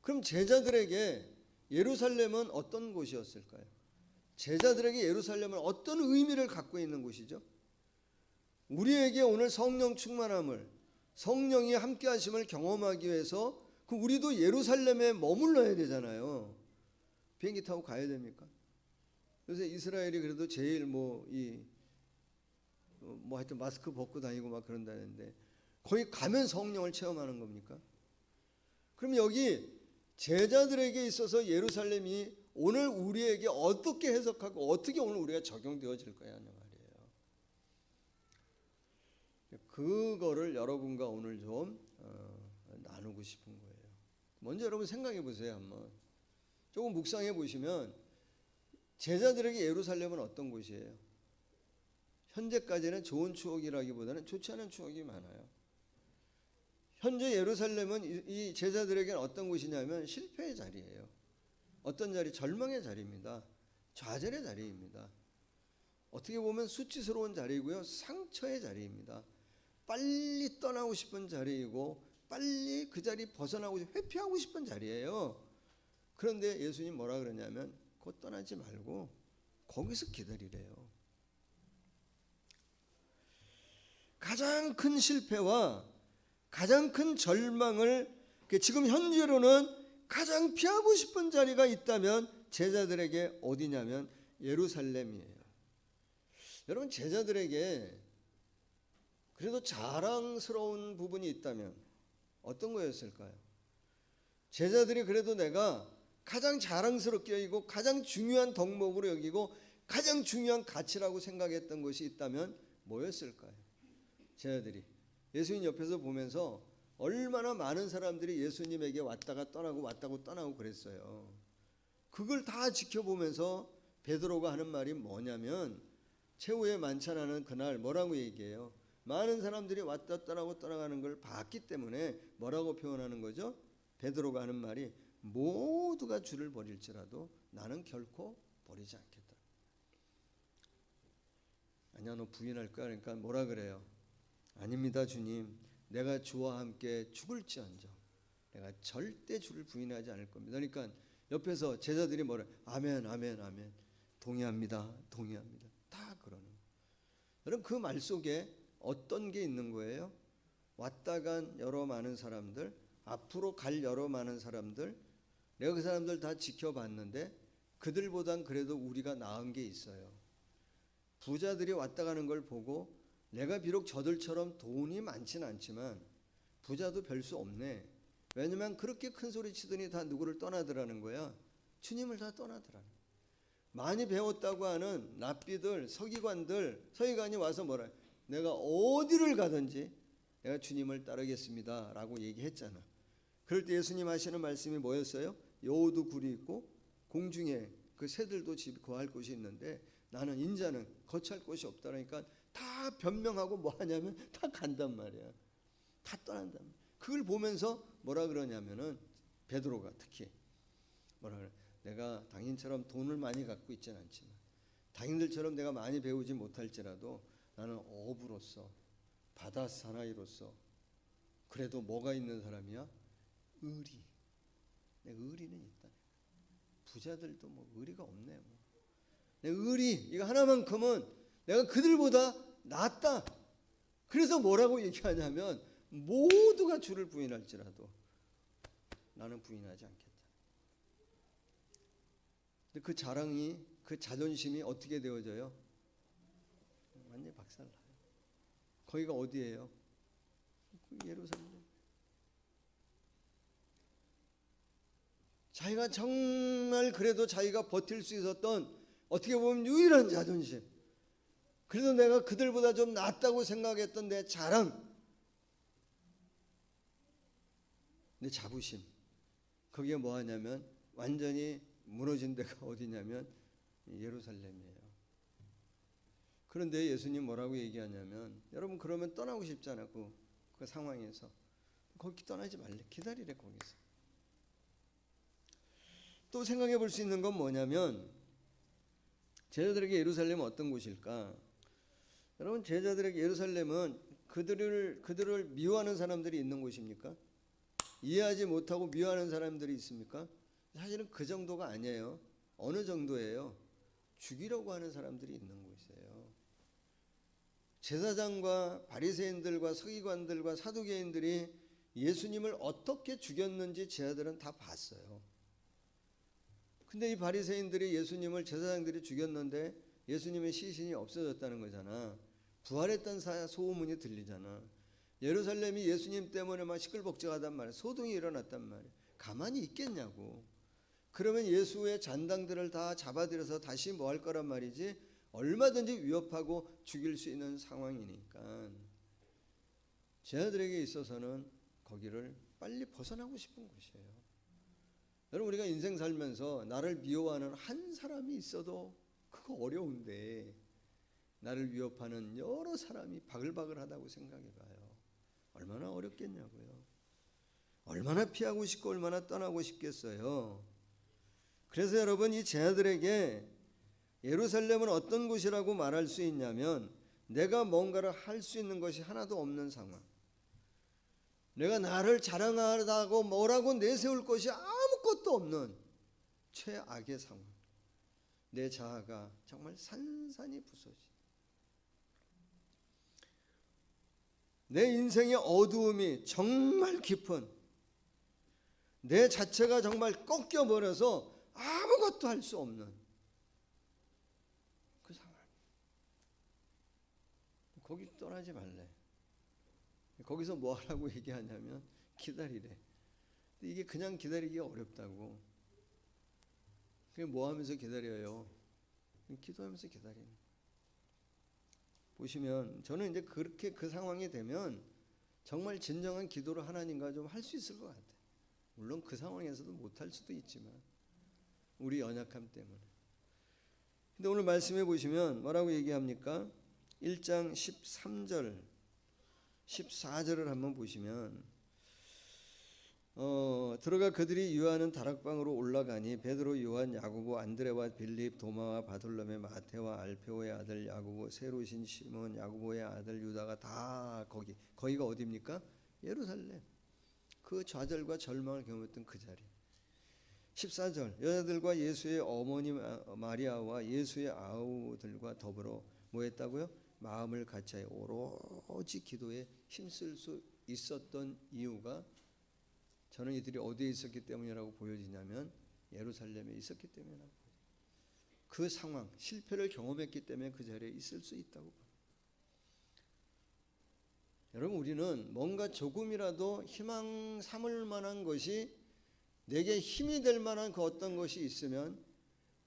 그럼 제자들에게 예루살렘은 어떤 곳이었을까요? 제자들에게 예루살렘은 어떤 의미를 갖고 있는 곳이죠? 우리에게 오늘 성령 충만함을, 성령이 함께 하심을 경험하기 위해서 그 우리도 예루살렘에 머물러야 되잖아요. 비행기 타고 가야 됩니까? 요새 이스라엘이 그래도 제일 하여튼 마스크 벗고 다니고 막 그런다는데 거기 가면 성령을 체험하는 겁니까? 그럼 여기 제자들에게 있어서 예루살렘이 오늘 우리에게 어떻게 해석하고 어떻게 오늘 우리가 적용되어질 거야 하는 말이에요. 그거를 여러분과 오늘 좀 나누고 싶은 거예요. 먼저 여러분 생각해 보세요. 한번 조금 묵상해 보시면 제자들에게 예루살렘은 어떤 곳이에요? 현재까지는 좋은 추억이라기보다는 좋지 않은 추억이 많아요. 현재 예루살렘은 이 제자들에게는 어떤 곳이냐면 실패의 자리예요. 어떤 자리? 절망의 자리입니다. 좌절의 자리입니다. 어떻게 보면 수치스러운 자리이고요. 상처의 자리입니다. 빨리 떠나고 싶은 자리이고 빨리 그 자리 벗어나고 회피하고 싶은 자리예요. 그런데 예수님 뭐라 그러냐면 곧 떠나지 말고 거기서 기다리래요. 가장 큰 실패와 가장 큰 절망을 지금 현재로는 가장 피하고 싶은 자리가 있다면 제자들에게 어디냐면 예루살렘이에요. 여러분 제자들에게 그래도 자랑스러운 부분이 있다면 어떤 거였을까요? 제자들이 그래도 내가 가장 자랑스럽게 여기고 가장 중요한 덕목으로 여기고 가장 중요한 가치라고 생각했던 것이 있다면 뭐였을까요? 제 아들이 예수님 옆에서 보면서 얼마나 많은 사람들이 예수님에게 왔다가 떠나고 왔다고 떠나고 그랬어요. 그걸 다 지켜보면서 베드로가 하는 말이 뭐냐면, 최후의 만찬하는 그날 뭐라고 얘기해요? 많은 사람들이 왔다 떠나고 떠나가는 걸 봤기 때문에 뭐라고 표현하는 거죠? 베드로가 하는 말이 모두가 주를 버릴지라도 나는 결코 버리지 않겠다. 아니야, 너 부인할 거야. 그러니까 뭐라 그래요? 아닙니다, 주님. 내가 주와 함께 죽을지언정 내가 절대 주를 부인하지 않을 겁니다. 그러니까 옆에서 제자들이 뭐래? 아멘, 아멘, 아멘. 동의합니다, 동의합니다. 다 그러는 거예요. 여러분, 그 말 속에 어떤 게 있는 거예요? 왔다 간 여러 많은 사람들, 앞으로 갈 여러 많은 사람들, 내가 그 사람들 다 지켜봤는데 그들보단 그래도 우리가 나은 게 있어요. 부자들이 왔다 가는 걸 보고 내가 비록 저들처럼 돈이 많진 않지만 부자도 별 수 없네. 왜냐면 그렇게 큰 소리 치더니 다 누구를 떠나더라는 거야? 주님을 다 떠나더라는 거야. 많이 배웠다고 하는 랍비들, 서기관이 와서 뭐라, 내가 어디를 가든지 내가 주님을 따르겠습니다 라고 얘기했잖아. 그럴 때 예수님 하시는 말씀이 뭐였어요? 여우도 굴이 있고 공중에 그 새들도 집 거할 곳이 있는데 나는 인자는 거처할 곳이 없다라니까 다 변명하고 뭐 하냐면 다 간단 말이야. 다 떠난단 말이야. 그걸 보면서 뭐라 그러냐면은 베드로가 특히 뭐라 그래? 내가 당신처럼 돈을 많이 갖고 있지는 않지만 당신들처럼 내가 많이 배우지 못할지라도 나는 어부로서 바다 사나이로서 그래도 뭐가 있는 사람이야? 의리. 내 의리는 있다. 부자들도 뭐 의리가 없네. 뭐. 내 의리 이거 하나만큼은 내가 그들보다 낫다. 그래서 뭐라고 얘기하냐면 모두가 주를 부인할지라도 나는 부인하지 않겠다. 근데 그 자랑이, 그 자존심이 어떻게 되어져요? 완전히 박살나요. 거기가 어디예요? 예루살렘. 자기가 정말 그래도 자기가 버틸 수 있었던 어떻게 보면 유일한 자존심. 그래도 내가 그들보다 좀 낫다고 생각했던 내 자랑, 내 자부심. 거기에 뭐 하냐면 완전히 무너진 데가 어디냐면 예루살렘이에요. 그런데 예수님 뭐라고 얘기하냐면 여러분 그러면 떠나고 싶잖아. 그 상황에서. 거기 떠나지 말래. 기다리래 거기서. 또 생각해 볼 수 있는 건 뭐냐면 제자들에게 예루살렘은 어떤 곳일까? 여러분 제자들에게 예루살렘은 그들을 미워하는 사람들이 있는 곳입니까? 이해하지 못하고 미워하는 사람들이 있습니까? 사실은 그 정도가 아니에요. 어느 정도예요? 죽이려고 하는 사람들이 있는 곳이에요. 제사장과 바리새인들과 서기관들과 사두개인들이 예수님을 어떻게 죽였는지 제자들은 다 봤어요. 근데 이 바리새인들이 예수님을 제사장들이 죽였는데 예수님의 시신이 없어졌다는 거잖아. 부활했다는 소문이 들리잖아. 예루살렘이 예수님 때문에 막 시끌벅적하단 말이야. 소동이 일어났단 말이야. 가만히 있겠냐고. 그러면 예수의 잔당들을 다 잡아들여서 다시 뭐 할 거란 말이지? 얼마든지 위협하고 죽일 수 있는 상황이니까 제자들에게 있어서는 거기를 빨리 벗어나고 싶은 곳이에요. 여러분 우리가 인생 살면서 나를 미워하는 한 사람이 있어도 그거 어려운데 나를 위협하는 여러 사람이 바글바글하다고 생각해봐요. 얼마나 어렵겠냐고요. 얼마나 피하고 싶고 얼마나 떠나고 싶겠어요. 그래서 여러분 이 제자들에게 예루살렘은 어떤 곳이라고 말할 수 있냐면 내가 뭔가를 할 수 있는 것이 하나도 없는 상황. 내가 나를 자랑하다고 뭐라고 내세울 것이 아무것도 없는 최악의 상황. 내 자아가 정말 산산이 부서지. 내 인생의 어두움이 정말 깊은 내 자체가 정말 꺾여버려서 아무것도 할 수 없는 그 상황. 거기 떠나지 말래. 거기서 뭐 하라고 얘기하냐면 기다리래. 근데 이게 그냥 기다리기가 어렵다고. 그게 뭐 하면서 기다려요? 기도하면서 기다리는. 보시면 저는 이제 그렇게 그 상황이 되면 정말 진정한 기도를 하나님과 좀 할 수 있을 것 같아요. 물론 그 상황에서도 못할 수도 있지만 우리 연약함 때문에. 근데 오늘 말씀해 보시면 뭐라고 얘기합니까? 1장 13절 14절을 한번 보시면 들어가 그들이 유하는 다락방으로 올라가니 베드로, 요한, 야고보, 안드레와 빌립, 도마와 바돌로메, 마테와 알페오의 아들 야고보, 세로신 시몬, 야고보의 아들 유다가 다 거기가 어디입니까? 예루살렘. 그 좌절과 절망을 경험했던 그 자리. 14절 여자들과 예수의 어머니 마리아와 예수의 아우들과 더불어 뭐 했다고요? 마음을 같이하여 오로지 기도에 힘쓸 수 있었던 이유가 저는 이들이 어디에 있었기 때문이라고 보여지냐면 예루살렘에 있었기 때문이라고. 그 상황, 실패를 경험했기 때문에 그 자리에 있을 수 있다고 봐요. 여러분 우리는 뭔가 조금이라도 희망 삼을 만한 것이 내게 힘이 될 만한 그 어떤 것이 있으면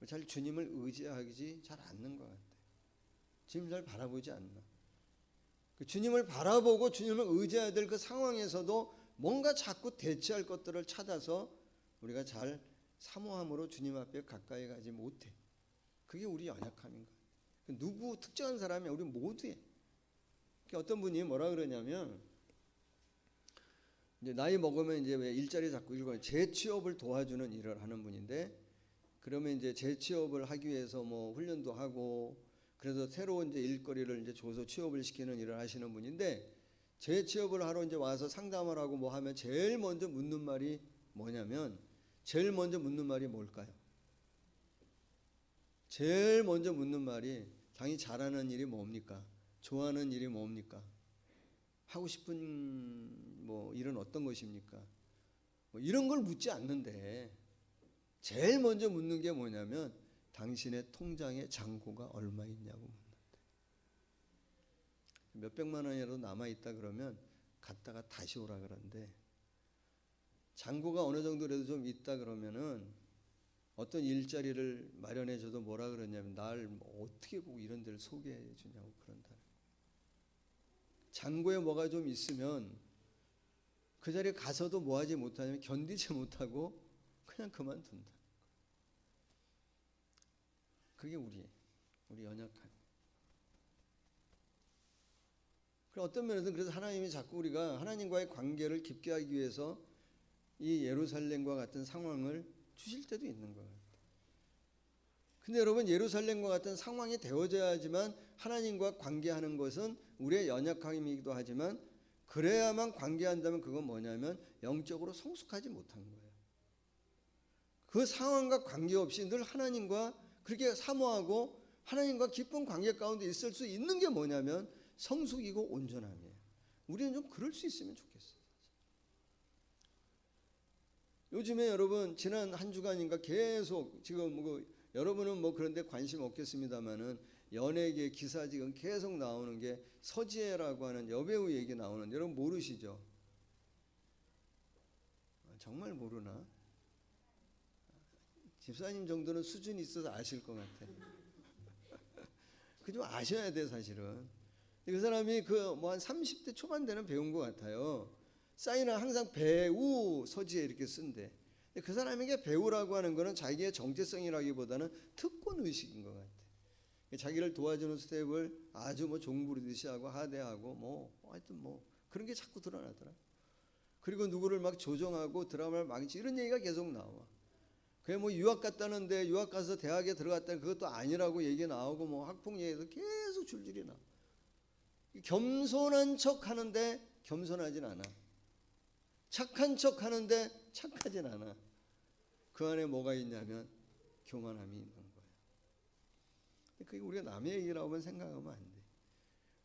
잘 주님을 의지하지 잘 않는 것 같아요. 주님 잘 바라보지 않나. 그 주님을 바라보고 주님을 의지해야 될 그 상황에서도 뭔가 자꾸 대체할 것들을 찾아서 우리가 잘 사모함으로 주님 앞에 가까이 가지 못해. 그게 우리 연약함인 거예요. 누구 특정한 사람이 우리 모두에. 어떤 분이 뭐라 그러냐면 이제 나이 먹으면 이제 왜 일자리 잡고 일거는 재취업을 도와주는 일을 하는 분인데 그러면 이제 재취업을 하기 위해서 뭐 훈련도 하고 그래서 새로운 이제 일거리를 이제 줘서 취업을 시키는 일을 하시는 분인데 재취업을 하러 이제 와서 상담을 하고 뭐 하면 제일 먼저 묻는 말이 뭐냐면 제일 먼저 묻는 말이 뭘까요? 제일 먼저 묻는 말이 자기 잘하는 일이 뭡니까? 좋아하는 일이 뭡니까? 하고 싶은 뭐 일은 어떤 것입니까? 뭐 이런 걸 묻지 않는데 제일 먼저 묻는 게 뭐냐면 당신의 통장에 잔고가 얼마 있냐고 묻는데 몇백만 원이라도 남아있다 그러면 갔다가 다시 오라 그러는데 잔고가 어느 정도라도 좀 있다 그러면은 어떤 일자리를 마련해줘도 뭐라 그러냐면 날 어떻게 보고 이런 데를 소개해 주냐고 그런다. 잔고에 뭐가 좀 있으면 그 자리에 가서도 뭐 하지 못하냐면 견디지 못하고 그냥 그만둔다. 그게 우리 연약함. 어떤 면에서는 그래서 하나님이 자꾸 우리가 하나님과의 관계를 깊게 하기 위해서 이 예루살렘과 같은 상황을 주실 때도 있는 거예요. 근데 여러분 예루살렘과 같은 상황이 되어져야지만 하나님과 관계하는 것은 우리의 연약함이기도 하지만 그래야만 관계한다면 그건 뭐냐면 영적으로 성숙하지 못한 거예요. 그 상황과 관계없이 늘 하나님과 그렇게 사모하고 하나님과 깊은 관계 가운데 있을 수 있는 게 뭐냐면 성숙이고 온전함이에요. 우리는 좀 그럴 수 있으면 좋겠어요. 요즘에 여러분 지난 한 주간인가 계속 지금 뭐 여러분은 뭐 그런데 관심 없겠습니다만은 연예계 기사 지금 계속 나오는 게 서지혜라고 하는 여배우 얘기 나오는데 여러분 모르시죠? 정말 모르나? 집사님 정도는 수준이 있어서 아실 것 같아. 그 좀 아셔야 돼 사실은. 그 사람이 그 뭐 한 30대 초반 되는 배우인 것 같아요. 사인은 항상 배우 서지혜 이렇게 쓴대. 그 사람에게 배우라고 하는 거는 자기의 정체성이라기보다는 특권 의식인 것 같아. 자기를 도와주는 스텝을 아주 뭐 종부르듯이 하고 하대하고 뭐 하여튼 뭐 그런 게 자꾸 드러나더라. 그리고 누구를 막 조종하고 드라마를 망치 이런 얘기가 계속 나와. 그게 뭐 유학 갔다는데 유학 가서 대학에 들어갔다는 그것도 아니라고 얘기 나오고 뭐 학폭 얘기도 계속 줄줄이 나. 겸손한 척 하는데 겸손하진 않아. 착한 척 하는데 착하진 않아. 그 안에 뭐가 있냐면 교만함이 있는 거예요. 그게 우리가 남의 얘기라고 하면 생각하면 안 돼.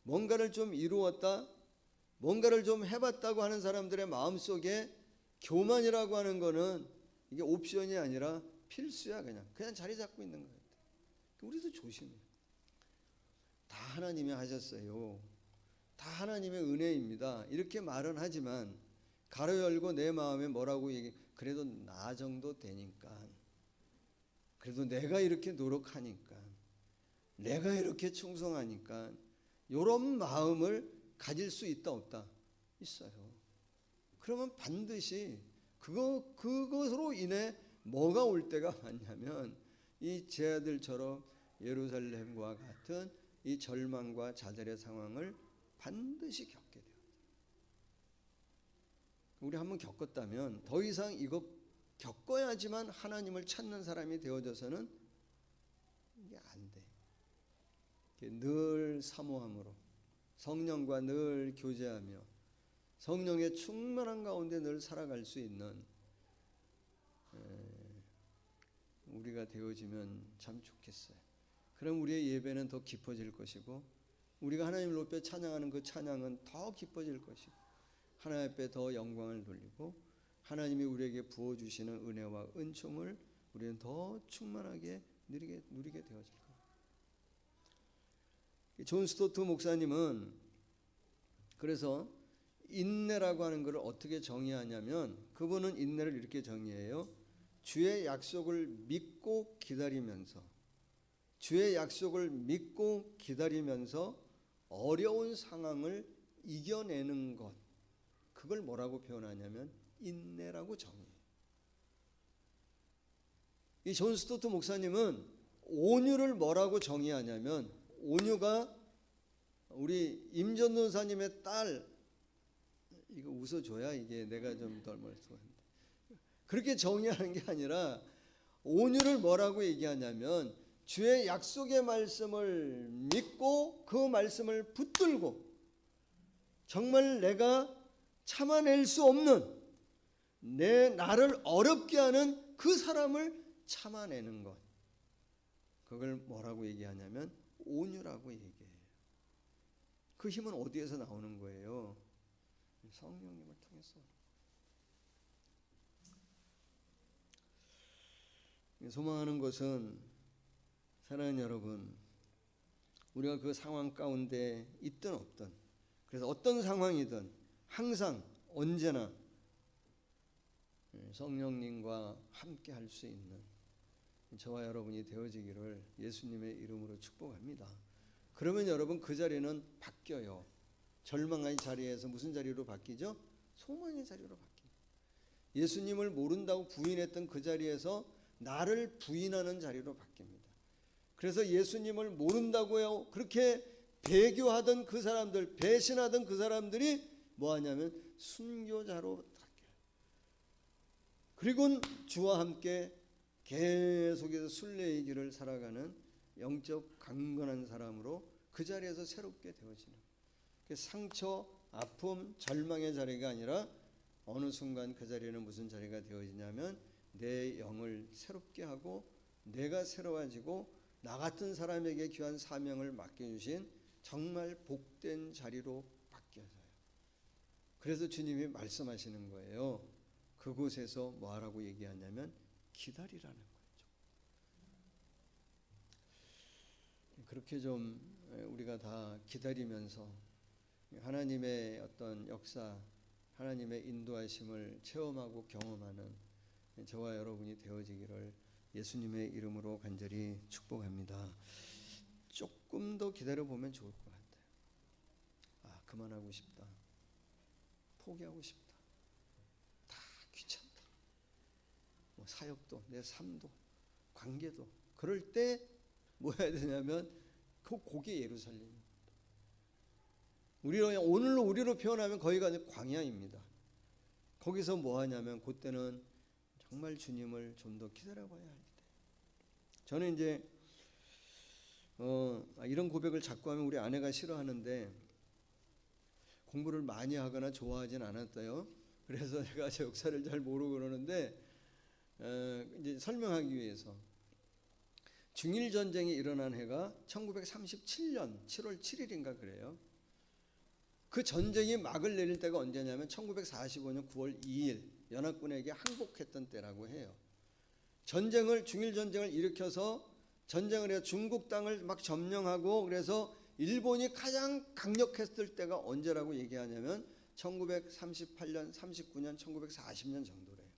뭔가를 좀 이루었다, 뭔가를 좀 해봤다고 하는 사람들의 마음속에 교만이라고 하는 거는 이게 옵션이 아니라 필수야. 그냥 자리 잡고 있는 것 같아. 우리도 조심해. 다 하나님이 하셨어요. 다 하나님의 은혜입니다. 이렇게 말은 하지만 가로 열고 내 마음에 뭐라고 얘기? 그래도 나 정도 되니까 그래도 내가 이렇게 노력하니까, 내가 이렇게 충성하니까 이런 마음을 가질 수 있다 없다? 있어요. 그러면 반드시 그것으로 인해 뭐가 올 때가 왔냐면 이 제 아들처럼 예루살렘과 같은 이 절망과 좌절의 상황을 반드시 겪게 돼요. 우리 한번 겪었다면 더 이상 이거 겪어야지만 하나님을 찾는 사람이 되어져서는 이게 안 돼. 늘 사모함으로 성령과 늘 교제하며 성령의 충만한 가운데 늘 살아갈 수 있는 우리가 되어지면 참 좋겠어요. 그럼 우리의 예배는 더 깊어질 것이고 우리가 하나님을 높여 찬양하는 그 찬양은 더 깊어질 것이고 하나님 앞에 더 영광을 돌리고 하나님이 우리에게 부어주시는 은혜와 은총을 우리는 더 충만하게 누리게 되어질 거예요. 존 스토트 목사님은 그래서 인내라고 하는 것을 어떻게 정의하냐면 그분은 인내를 이렇게 정의해요. 주의 약속을 믿고 기다리면서 어려운 상황을 이겨내는 것, 그걸 뭐라고 표현하냐면 인내라고 정의해요. 이 존 스토트 목사님은 온유를 뭐라고 정의하냐면 온유가 우리 임전도사님의 딸, 이거 웃어줘야 이게 내가 좀 덜 멀쩡한데, 그렇게 정의하는 게 아니라 온유를 뭐라고 얘기하냐면 주의 약속의 말씀을 믿고 그 말씀을 붙들고 정말 내가 참아낼 수 없는 나를 어렵게 하는 그 사람을 참아내는 것, 그걸 뭐라고 얘기하냐면 온유라고 얘기해요. 그 힘은 어디에서 나오는 거예요? 성령님을 통해서. 소망하는 것은 사랑하는 여러분, 우리가 그 상황 가운데 있든 없든, 그래서 어떤 상황이든 항상 언제나 성령님과 함께 할 수 있는 저와 여러분이 되어지기를 예수님의 이름으로 축복합니다. 그러면 여러분 그 자리는 바뀌어요. 절망의 자리에서 무슨 자리로 바뀌죠? 소망의 자리로 바뀝니다. 예수님을 모른다고 부인했던 그 자리에서 나를 부인하는 자리로 바뀝니다. 그래서 예수님을 모른다고요 그렇게 배교하던 그 사람들, 배신하던 그 사람들이 뭐하냐면 순교자로 바뀌어요. 그리고 주와 함께 계속해서 순례의 길을 살아가는 영적 강건한 사람으로 그 자리에서 새롭게 되어지는, 상처, 아픔, 절망의 자리가 아니라 어느 순간 그 자리는 무슨 자리가 되어지냐면 내 영을 새롭게 하고 내가 새로워지고 나 같은 사람에게 귀한 사명을 맡겨주신 정말 복된 자리로 바뀌어져요. 그래서 주님이 말씀하시는 거예요. 그곳에서 뭐하라고 얘기하냐면 기다리라는 거죠. 그렇게 좀 우리가 다 기다리면서 하나님의 어떤 역사, 하나님의 인도하심을 체험하고 경험하는 저와 여러분이 되어지기를 예수님의 이름으로 간절히 축복합니다. 조금 더 기다려보면 좋을 것 같아요. 그만하고 싶다, 포기하고 싶다, 다 귀찮다, 사역도 내 삶도 관계도, 그럴 때 뭐 해야 되냐면 그게 예루살렘입니다. 오늘로 우리로 표현하면 거기가 광야입니다. 거기서 뭐 하냐면 그때는 정말 주님을 좀 더 기다려봐야 할 때. 저는 이제 이런 고백을 자꾸 하면 우리 아내가 싫어하는데 공부를 많이 하거나 좋아하진 않았어요. 그래서 제가 제 역사를 잘 모르고 그러는데 이제 설명하기 위해서 중일 전쟁이 일어난 해가 1937년 7월 7일인가 그래요. 그 전쟁이 막을 내릴 때가 언제냐면 1945년 9월 2일 연합군에게 항복했던 때라고 해요. 중일 전쟁을 일으켜서 전쟁을 해서 중국 땅을 막 점령하고 그래서 일본이 가장 강력했을 때가 언제라고 얘기하냐면 1938년, 39년, 1940년 정도래요.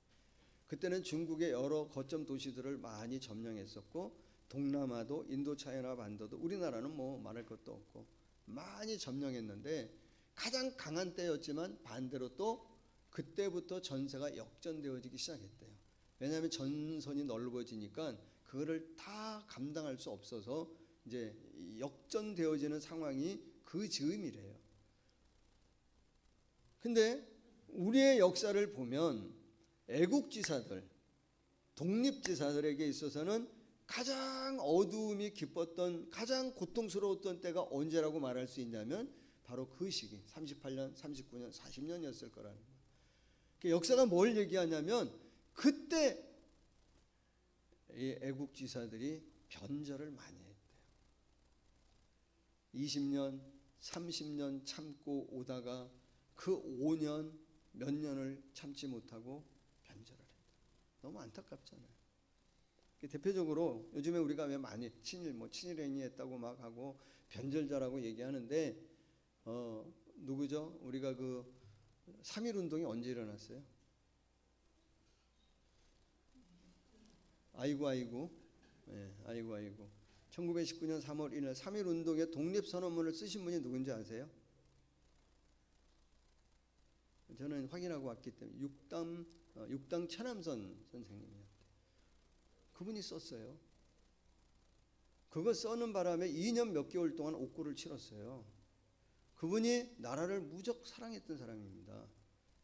그때는 중국의 여러 거점 도시들을 많이 점령했었고 동남아도 인도 차이나 반도도 우리나라는 뭐 말할 것도 없고 많이 점령했는데 가장 강한 때였지만 반대로 또 그때부터 전세가 역전되어지기 시작했대요. 왜냐하면 전선이 넓어지니까 그거를 다 감당할 수 없어서 이제 역전되어지는 상황이 그 즈음이래요. 근데 우리의 역사를 보면 애국지사들, 독립지사들에게 있어서는 가장 어두움이 깊었던, 가장 고통스러웠던 때가 언제라고 말할 수 있냐면 바로 그 시기, 38년, 39년, 40년이었을 거라는 거예요. 역사가 뭘 얘기하냐면 그때 이 애국지사들이 변절을 많이 했대요. 20년, 30년 참고 오다가 그 5년, 몇 년을 참지 못하고 변절을 했다. 너무 안타깝잖아요. 대표적으로 요즘에 우리가 왜 많이 친일행위 했다고 막 하고 변절자라고 얘기하는데 누구죠? 우리가 그 3.1 운동이 언제 일어났어요? 아이고. 네, 아이고. 1919년 3월 1일 3.1 운동의 독립선언문을 쓰신 분이 누군지 아세요? 저는 확인하고 왔기 때문에 육당 최남선 선생님이요. 그분이 썼어요. 그거 써는 바람에 2년 몇 개월 동안 옥고를 치렀어요. 그분이 나라를 무척 사랑했던 사람입니다.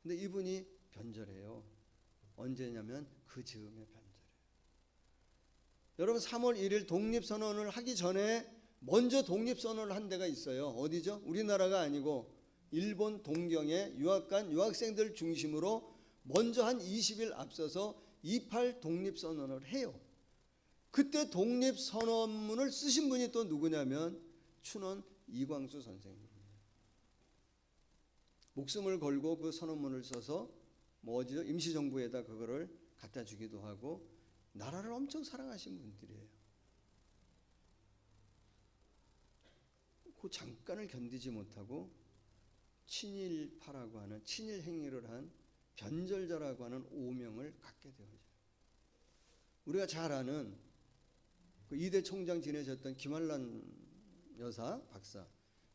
근데 이분이 변절해요. 언제냐면 그 즈음에 변절해요. 여러분 3월 1일 독립선언을 하기 전에 먼저 독립선언을 한 데가 있어요. 어디죠? 우리나라가 아니고 일본 동경에 유학 간 유학생들 중심으로 먼저 한 20일 앞서서 28 독립선언을 해요. 그때 독립선언문을 쓰신 분이 또 누구냐면 춘원 이광수 선생님입니다. 목숨을 걸고 그 선언문을 써서 임시정부에다 그거를 갖다 주기도 하고 나라를 엄청 사랑하신 분들이에요. 그 잠깐을 견디지 못하고 친일파라고 하는 친일 행위를 한 변절자라고 하는 오명을 갖게 되어져요. 우리가 잘 아는 그 2대 총장 지내셨던 김한란 여사 박사,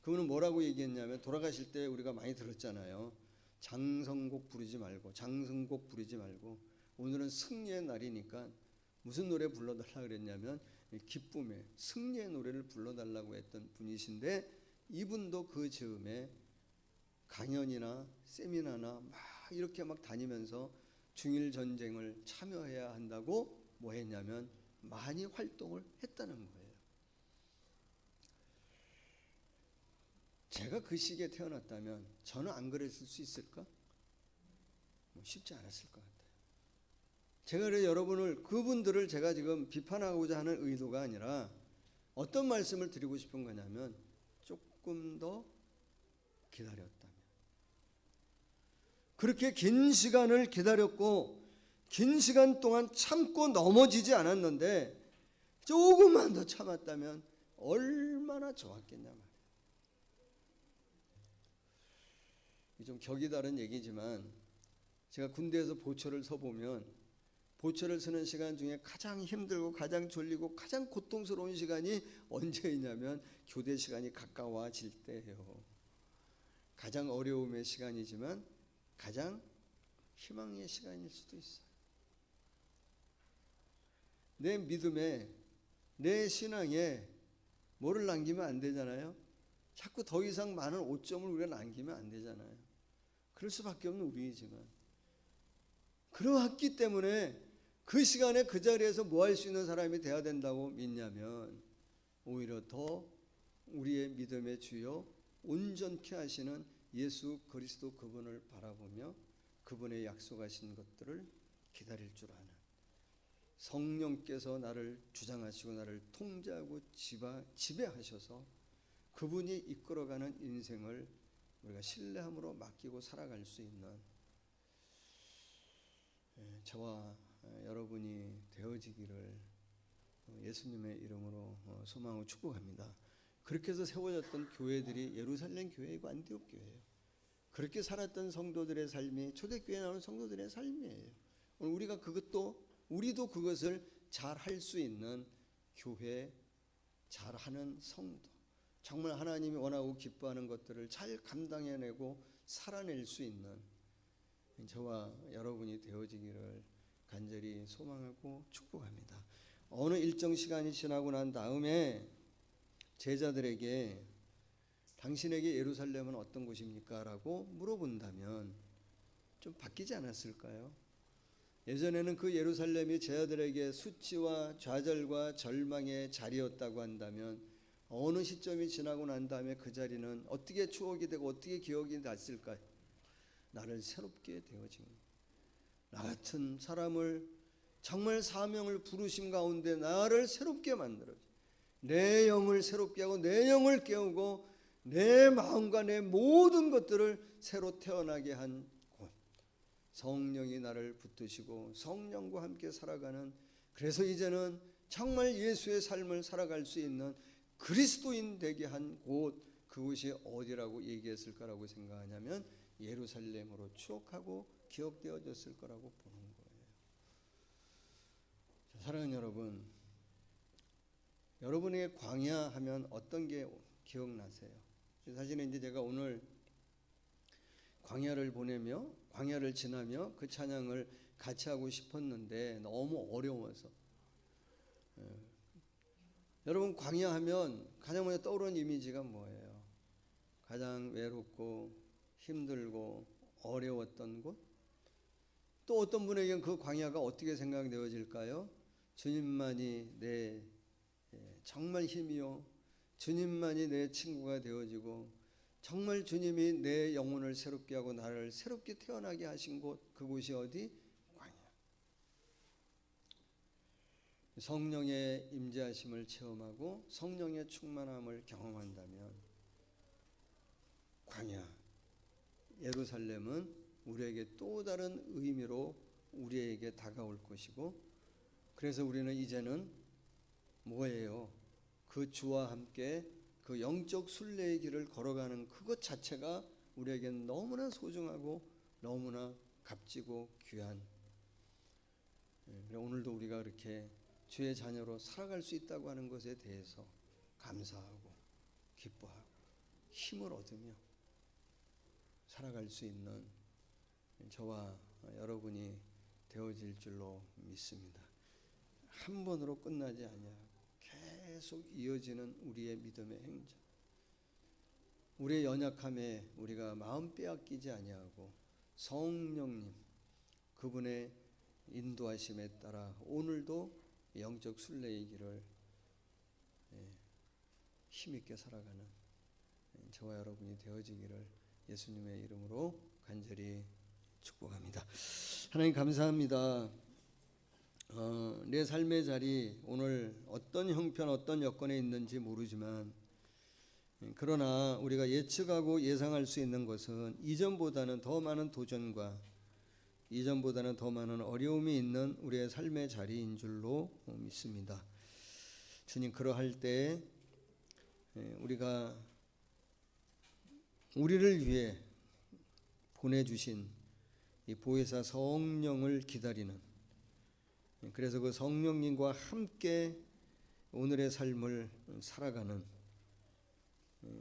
그분은 뭐라고 얘기했냐면 돌아가실 때 우리가 많이 들었잖아요. 장성곡 부르지 말고 오늘은 승리의 날이니까 무슨 노래 불러달라 그랬냐면 기쁨의 승리의 노래를 불러달라고 했던 분이신데 이분도 그 즈음에 강연이나 세미나나 막 이렇게 막 다니면서 중일 전쟁을 참여해야 한다고 뭐 했냐면 많이 활동을 했다는 거예요. 제가 그 시기에 태어났다면 저는 안 그랬을 수 있을까? 쉽지 않았을 것 같아요. 제가 그래서 여러분을 그분들을 제가 지금 비판하고자 하는 의도가 아니라 어떤 말씀을 드리고 싶은 거냐면 조금 더 기다렸다면, 그렇게 긴 시간을 기다렸고 긴 시간 동안 참고 넘어지지 않았는데 조금만 더 참았다면 얼마나 좋았겠냐 말이에요. 좀 격이 다른 얘기지만 제가 군대에서 보초를 서보면 보초를 서는 시간 중에 가장 힘들고 가장 졸리고 가장 고통스러운 시간이 언제이냐면 교대 시간이 가까워질 때예요. 가장 어려움의 시간이지만 가장 희망의 시간일 수도 있어요. 내 믿음에, 내 신앙에 뭐를 남기면 안 되잖아요. 자꾸 더 이상 많은 오점을 우리가 남기면 안 되잖아요. 그럴 수밖에 없는 우리이지만 그러했기 때문에 그 시간에 그 자리에서 뭐 할 수 있는 사람이 돼야 된다고 믿냐면 오히려 더 우리의 믿음의 주요 온전케 하시는 예수 그리스도 그분을 바라보며 그분의 약속하신 것들을 기다릴 줄 아는 성령께서 나를 주장하시고 나를 통제하고 지배하셔서 그분이 이끌어가는 인생을 우리가 신뢰함으로 맡기고 살아갈 수 있는 저와 여러분이 되어지기를 예수님의 이름으로 소망하고 축복합니다. 그렇게 해서 세워졌던 교회들이 예루살렘 교회이고 안디옥 교회예요. 그렇게 살았던 성도들의 삶이 초대교회에 나오는 성도들의 삶이에요. 오늘 우리도 그것을 잘 할 수 있는 교회, 잘하는 성도, 정말 하나님이 원하고 기뻐하는 것들을 잘 감당해내고 살아낼 수 있는 저와 여러분이 되어지기를 간절히 소망하고 축복합니다. 어느 일정 시간이 지나고 난 다음에 제자들에게 당신에게 예루살렘은 어떤 곳입니까? 라고 물어본다면 좀 바뀌지 않았을까요? 예전에는 그 예루살렘이 제자들에게 수치와 좌절과 절망의 자리였다고 한다면 어느 시점이 지나고 난 다음에 그 자리는 어떻게 추억이 되고 어떻게 기억이 났을까요? 나를 새롭게 되어진, 나 같은 사람을 정말 사명을 부르심 가운데 나를 새롭게 만들어, 내 영을 새롭게 하고 내 영을 깨우고 내 마음과 내 모든 것들을 새로 태어나게 한 곳, 성령이 나를 붙드시고 성령과 함께 살아가는, 그래서 이제는 정말 예수의 삶을 살아갈 수 있는 그리스도인 되게 한 곳, 그곳이 어디라고 얘기했을까라고 생각하냐면 예루살렘으로 추억하고 기억되어졌을 거라고 보는 거예요. 사랑하는 여러분, 여러분에게 광야 하면 어떤 게 기억나세요? 사실은 이제 제가 오늘 광야를 보내며 광야를 지나며 그 찬양을 같이 하고 싶었는데 너무 어려워서, 여러분 광야 하면 가장 먼저 떠오르는 이미지가 뭐예요? 가장 외롭고 힘들고 어려웠던 곳? 또 어떤 분에게는 그 광야가 어떻게 생각되어질까요? 주님만이 내 정말 힘이요, 주님만이 내 친구가 되어지고 정말 주님이 내 영혼을 새롭게 하고 나를 새롭게 태어나게 하신 곳, 그곳이 어디? 광야. 성령의 임재하심을 체험하고 성령의 충만함을 경험한다면 광야, 예루살렘은 우리에게 또 다른 의미로 우리에게 다가올 것이고, 그래서 우리는 이제는 뭐예요? 그 주와 함께 그 영적 순례의 길을 걸어가는 그것 자체가 우리에겐 너무나 소중하고 너무나 값지고 귀한, 오늘도 우리가 그렇게 주의 자녀로 살아갈 수 있다고 하는 것에 대해서 감사하고 기뻐하고 힘을 얻으며 살아갈 수 있는 저와 여러분이 되어질 줄로 믿습니다. 한 번으로 끝나지 아니하고 계속 이어지는 우리의 믿음의 행전, 우리의 연약함에 우리가 마음 빼앗기지 아니하고 성령님 그분의 인도하심에 따라 오늘도 영적 순례의 길을 힘있게 살아가는 저와 여러분이 되어지기를 예수님의 이름으로 간절히 축복합니다. 하나님 감사합니다. 내 삶의 자리 오늘 어떤 형편 어떤 여건에 있는지 모르지만, 그러나 우리가 예측하고 예상할 수 있는 것은 이전보다는 더 많은 도전과 이전보다는 더 많은 어려움이 있는 우리의 삶의 자리인 줄로 믿습니다. 주님, 그러할 때 우리가 우리를 위해 보내주신 이 보혜사 성령을 기다리는, 그래서 그 성령님과 함께 오늘의 삶을 살아가는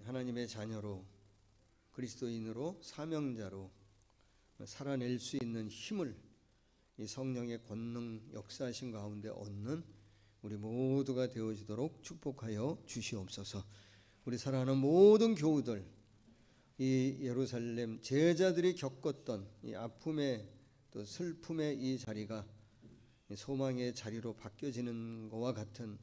하나님의 자녀로, 그리스도인으로, 사명자로 살아낼 수 있는 힘을 이 성령의 권능 역사하신 가운데 얻는 우리 모두가 되어지도록 축복하여 주시옵소서. 우리 사랑하는 모든 교우들, 이 예루살렘 제자들이 겪었던 이 아픔의 또 슬픔의 이 자리가 소망의 자리로 바뀌어지는 것과 같은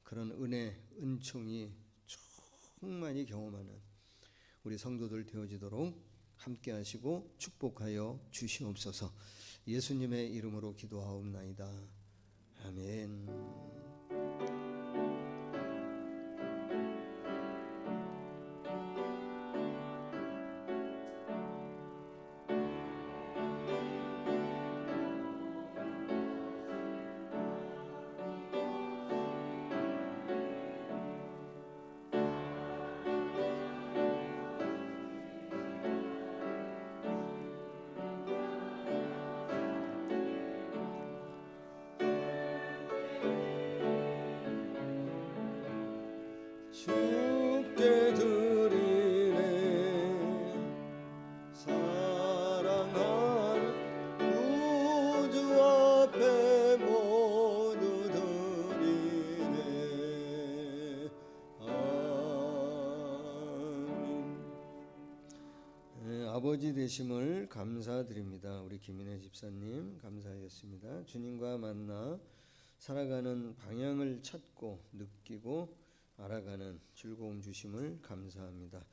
그런 은혜, 은총이 충만히 경험하는 우리 성도들 되어지도록 함께 하시고 축복하여 주시옵소서. 예수님의 이름으로 기도하옵나이다. 아멘. 주께 드리네 사랑하는 구주 앞에 모두 드리네 아멘. 네, 아버지 되심을 감사드립니다. 우리 김인혜 집사님 감사하였습니다. 주님과 만나 살아가는 방향을 찾고 느끼고 알아가는 즐거움 주심을 감사합니다.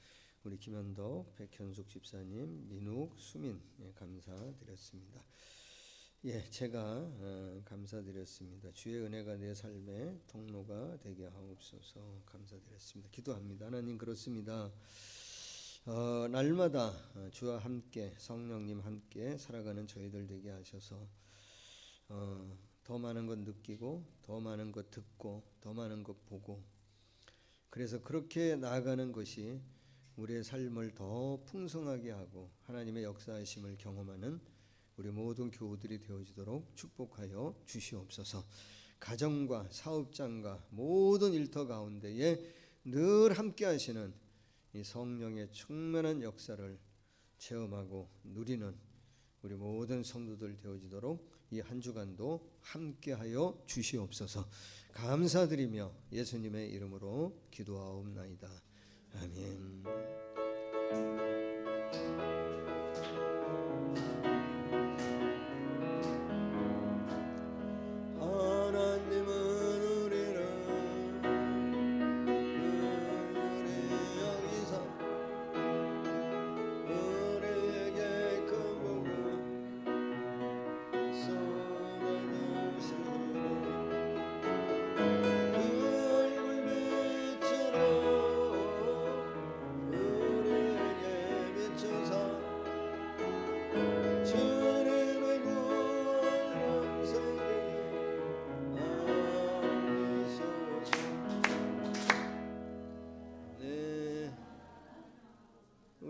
우리 김현덕, 백현숙 집사님, 민욱, 수민 감사드렸습니다. 제가 감사드렸습니다. 주의 은혜가 내 삶의 통로가 되게 하옵소서. 감사드렸습니다. 기도합니다. 하나님 그렇습니다. 날마다 주와 함께 성령님 함께 살아가는 저희들 되게 하셔서 더 많은 것 느끼고 더 많은 것 듣고 더 많은 것 보고 그래서 그렇게 나아가는 것이 우리의 삶을 더 풍성하게 하고 하나님의 역사하심을 경험하는 우리 모든 교우들이 되어지도록 축복하여 주시옵소서. 가정과 사업장과 모든 일터 가운데에 늘 함께 하시는 이 성령의 충만한 역사를 체험하고 누리는 우리 모든 성도들 되어지도록 이 한 주간도 함께하여 주시옵소서. 감사드리며 예수님의 이름으로 기도하옵나이다. 아멘.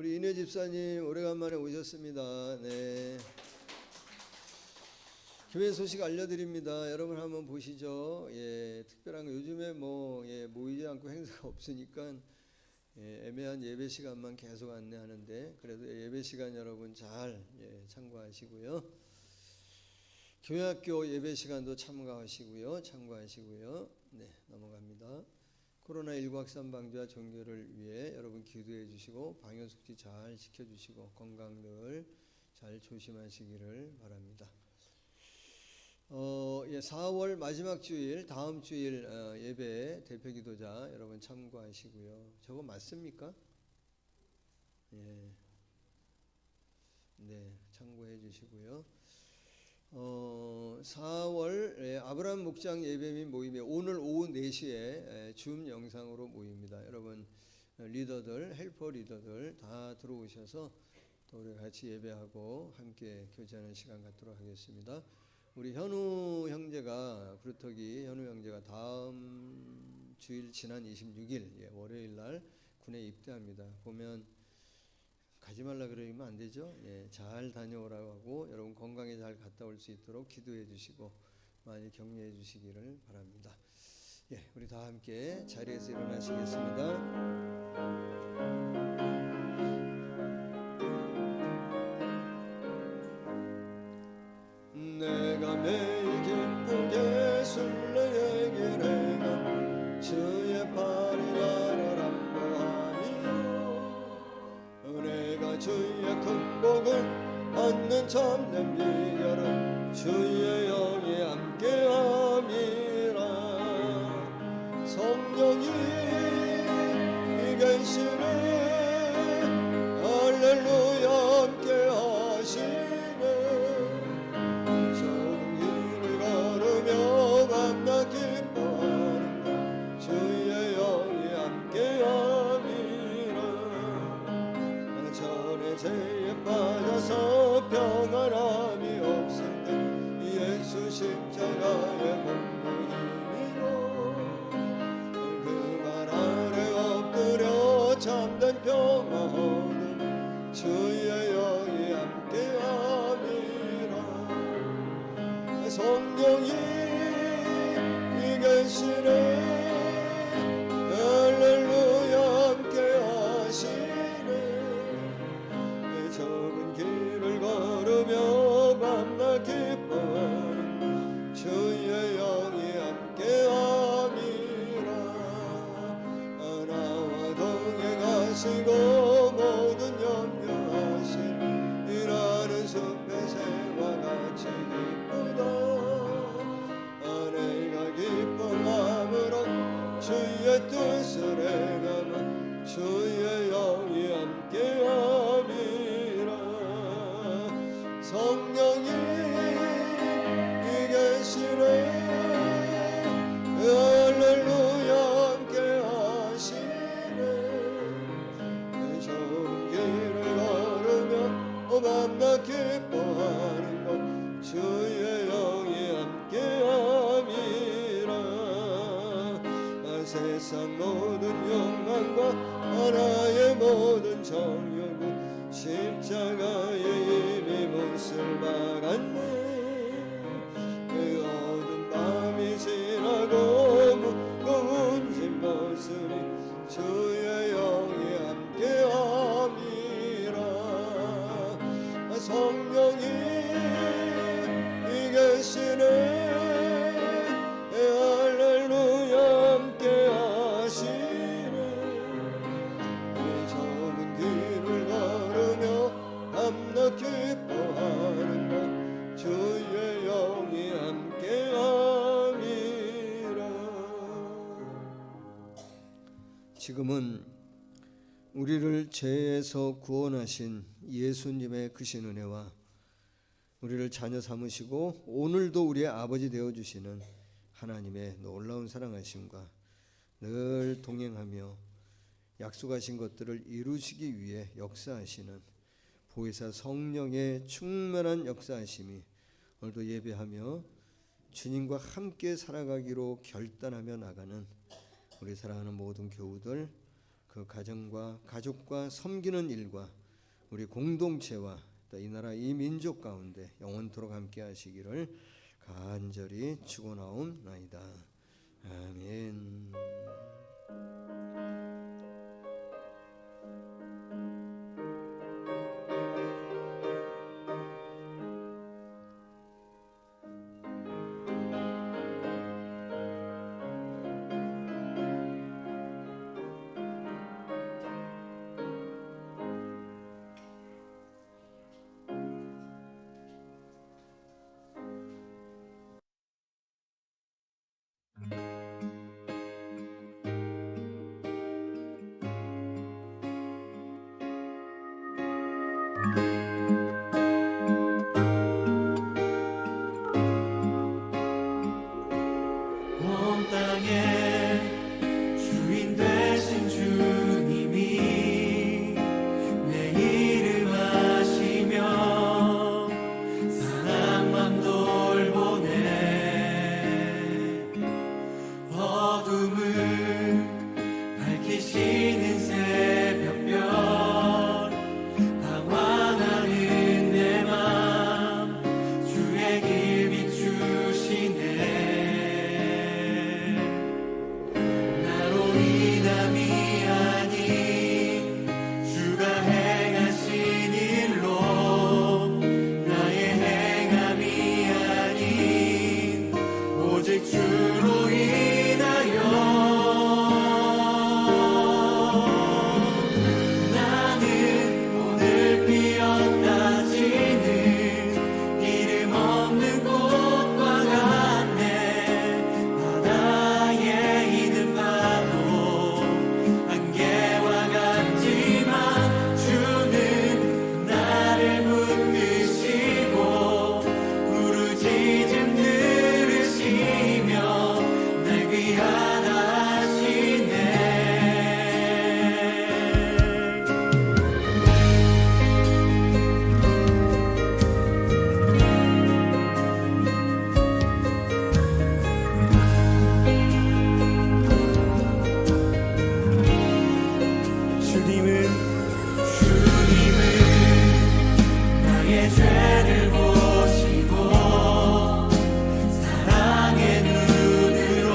인혜 집사님 오래간만에 오셨습니다. 네. 교회 소식 알려드립니다. 여러분 한번 보시죠. 특별한 거 요즘에 모이지 않고 행사가 없으니까 애매한 예배 시간만 계속 안내하는데 그래도 예배 시간 여러분 잘 참고하시고요. 교회학교 예배 시간도 참고하시고요. 네, 넘어갑니다. 코로나19 확산 방지와 종교를 위해 여러분 기도해 주시고 방역수칙 잘 지켜주시고 건강들 잘 조심하시기를 바랍니다. 4월 마지막 주일 다음 주일 예배 대표 기도자 여러분 참고하시고요. 저거 맞습니까? 네, 참고해 주시고요. 4월 아브라함 목장 예배 및 모임에 오늘 오후 4시에 줌 영상으로 모입니다. 여러분 리더들, 헬퍼 리더들 다 들어오셔서 또 우리 같이 예배하고 함께 교제하는 시간 갖도록 하겠습니다. 우리 현우 형제가 다음 주일 지난 26일 월요일 날 군에 입대합니다. 보면 가지 말라 그러면 안 되죠. 잘 다녀오라고 하고 여러분 건강에 잘 갔다 올 수 있도록 기도해 주시고 많이 격려해 주시기를 바랍니다. 우리 다 함께 자리에서 일어나시겠습니다. 내가 매일 기쁘게 순례의 길에 주의 팔이 나를 안보하며 은혜가 주의 큰 복을 얻는 참된 비결은 주의 영이 함께함이라. 성령이 계시네 할렐루야 함께하시네. 소금길을 걸으며 밤낮 기뻐하는가 주의 영이 함께함이라. 전에 죄에 빠져서 평안함이 없을 때 예수 십자가의 몸도 힘이로 그 말 아래 엎드려 아시고 모든 염려하신 이라는 숲의 새와 같이 기쁘다. 아내가 기뻐함으로 주의 뜻을 행하면 주의 영이 함께함이라. 성령이 이 계시네 할렐루야 함께하시네. 좁은 길을 걸으며 밤낮 기뻐하는 것 주의 영이 함께함이라. 세상 모든 욕망과 하나의 모든 정욕은 십자가에 이미 못을 박았네. 그 어두운 밤이 지나고 무거운 짐 벗으니 주의 영이 함께함이라. 성령이 이 계시네 할렐루야 함께하시네. 이 좁은 길을 걸으며 밤낮 기뻐하는 것 주의 영이 함께함이라. 지금은 우리를 죄에서 구원하신 예수님의 크신 은혜와 우리를 자녀 삼으시고 오늘도 우리의 아버지 되어주시는 하나님의 놀라운 사랑하심과 늘 동행하며 약속하신 것들을 이루시기 위해 역사하시는 보혜사 성령의 충만한 역사하심이 오늘도 예배하며 주님과 함께 살아가기로 결단하며 나가는 우리 사랑하는 모든 교우들, 그 가정과 가족과 섬기는 일과 우리 공동체와 또 이 나라 이 민족 가운데 영원토록 함께 하시기를 간절히 축원하옵나이다. 아멘. 온 땅의 주인 되신 주님이 내 이름 아시며 사랑만 돌보네. 어둠을 밝히시는 새벽별 방황하는 내 맘 주의 길 비추시네. 주로 인하여 나는 오늘 피었다 지는 이름 없는 꽃과 같네. 바다에 있는 파도 안개와 같지만 주는 나를 붙드시고 부르짖음 날 귀하다 하시네. 주님은 나의 죄를 보시고 사랑의 눈으로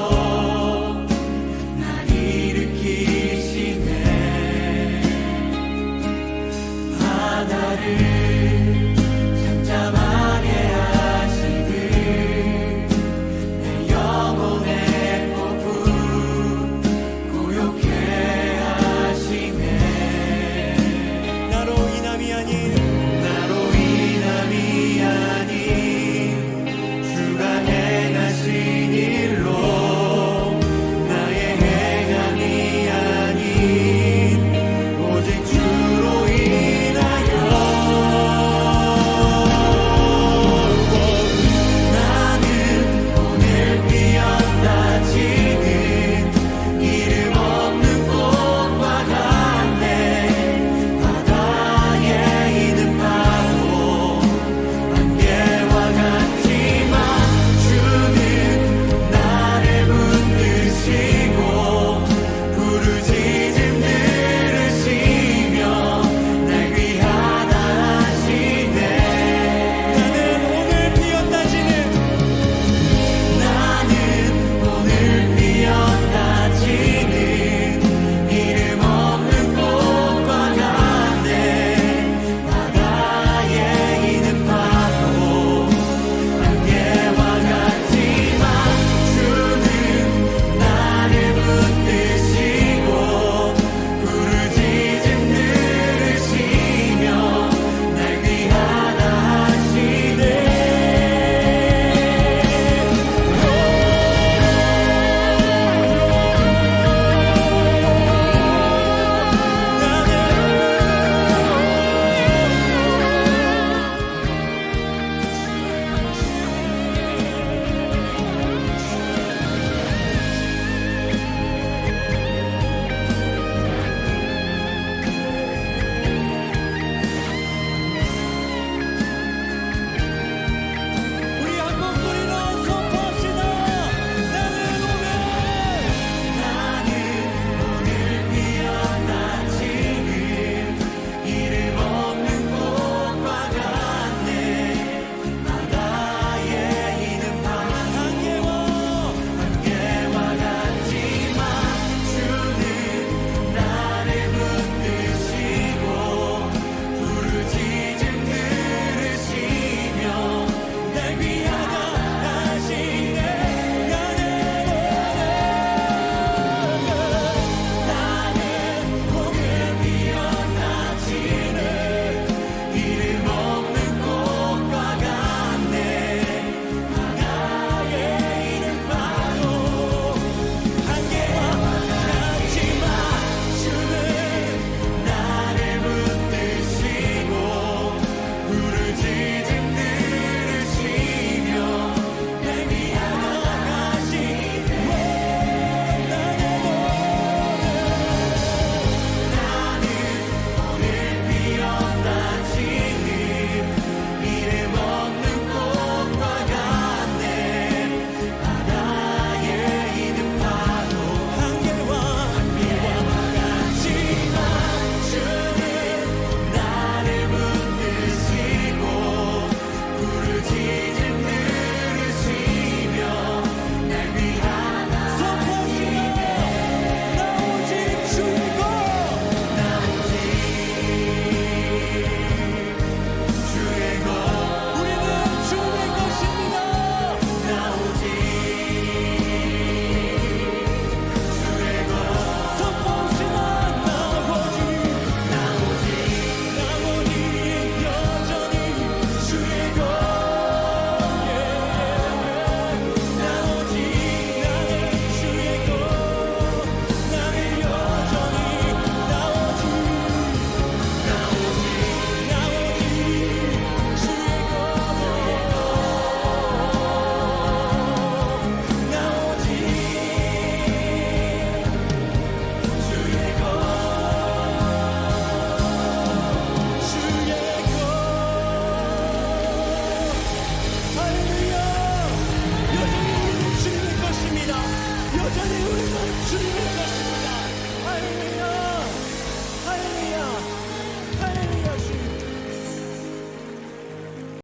주님의 것입니다.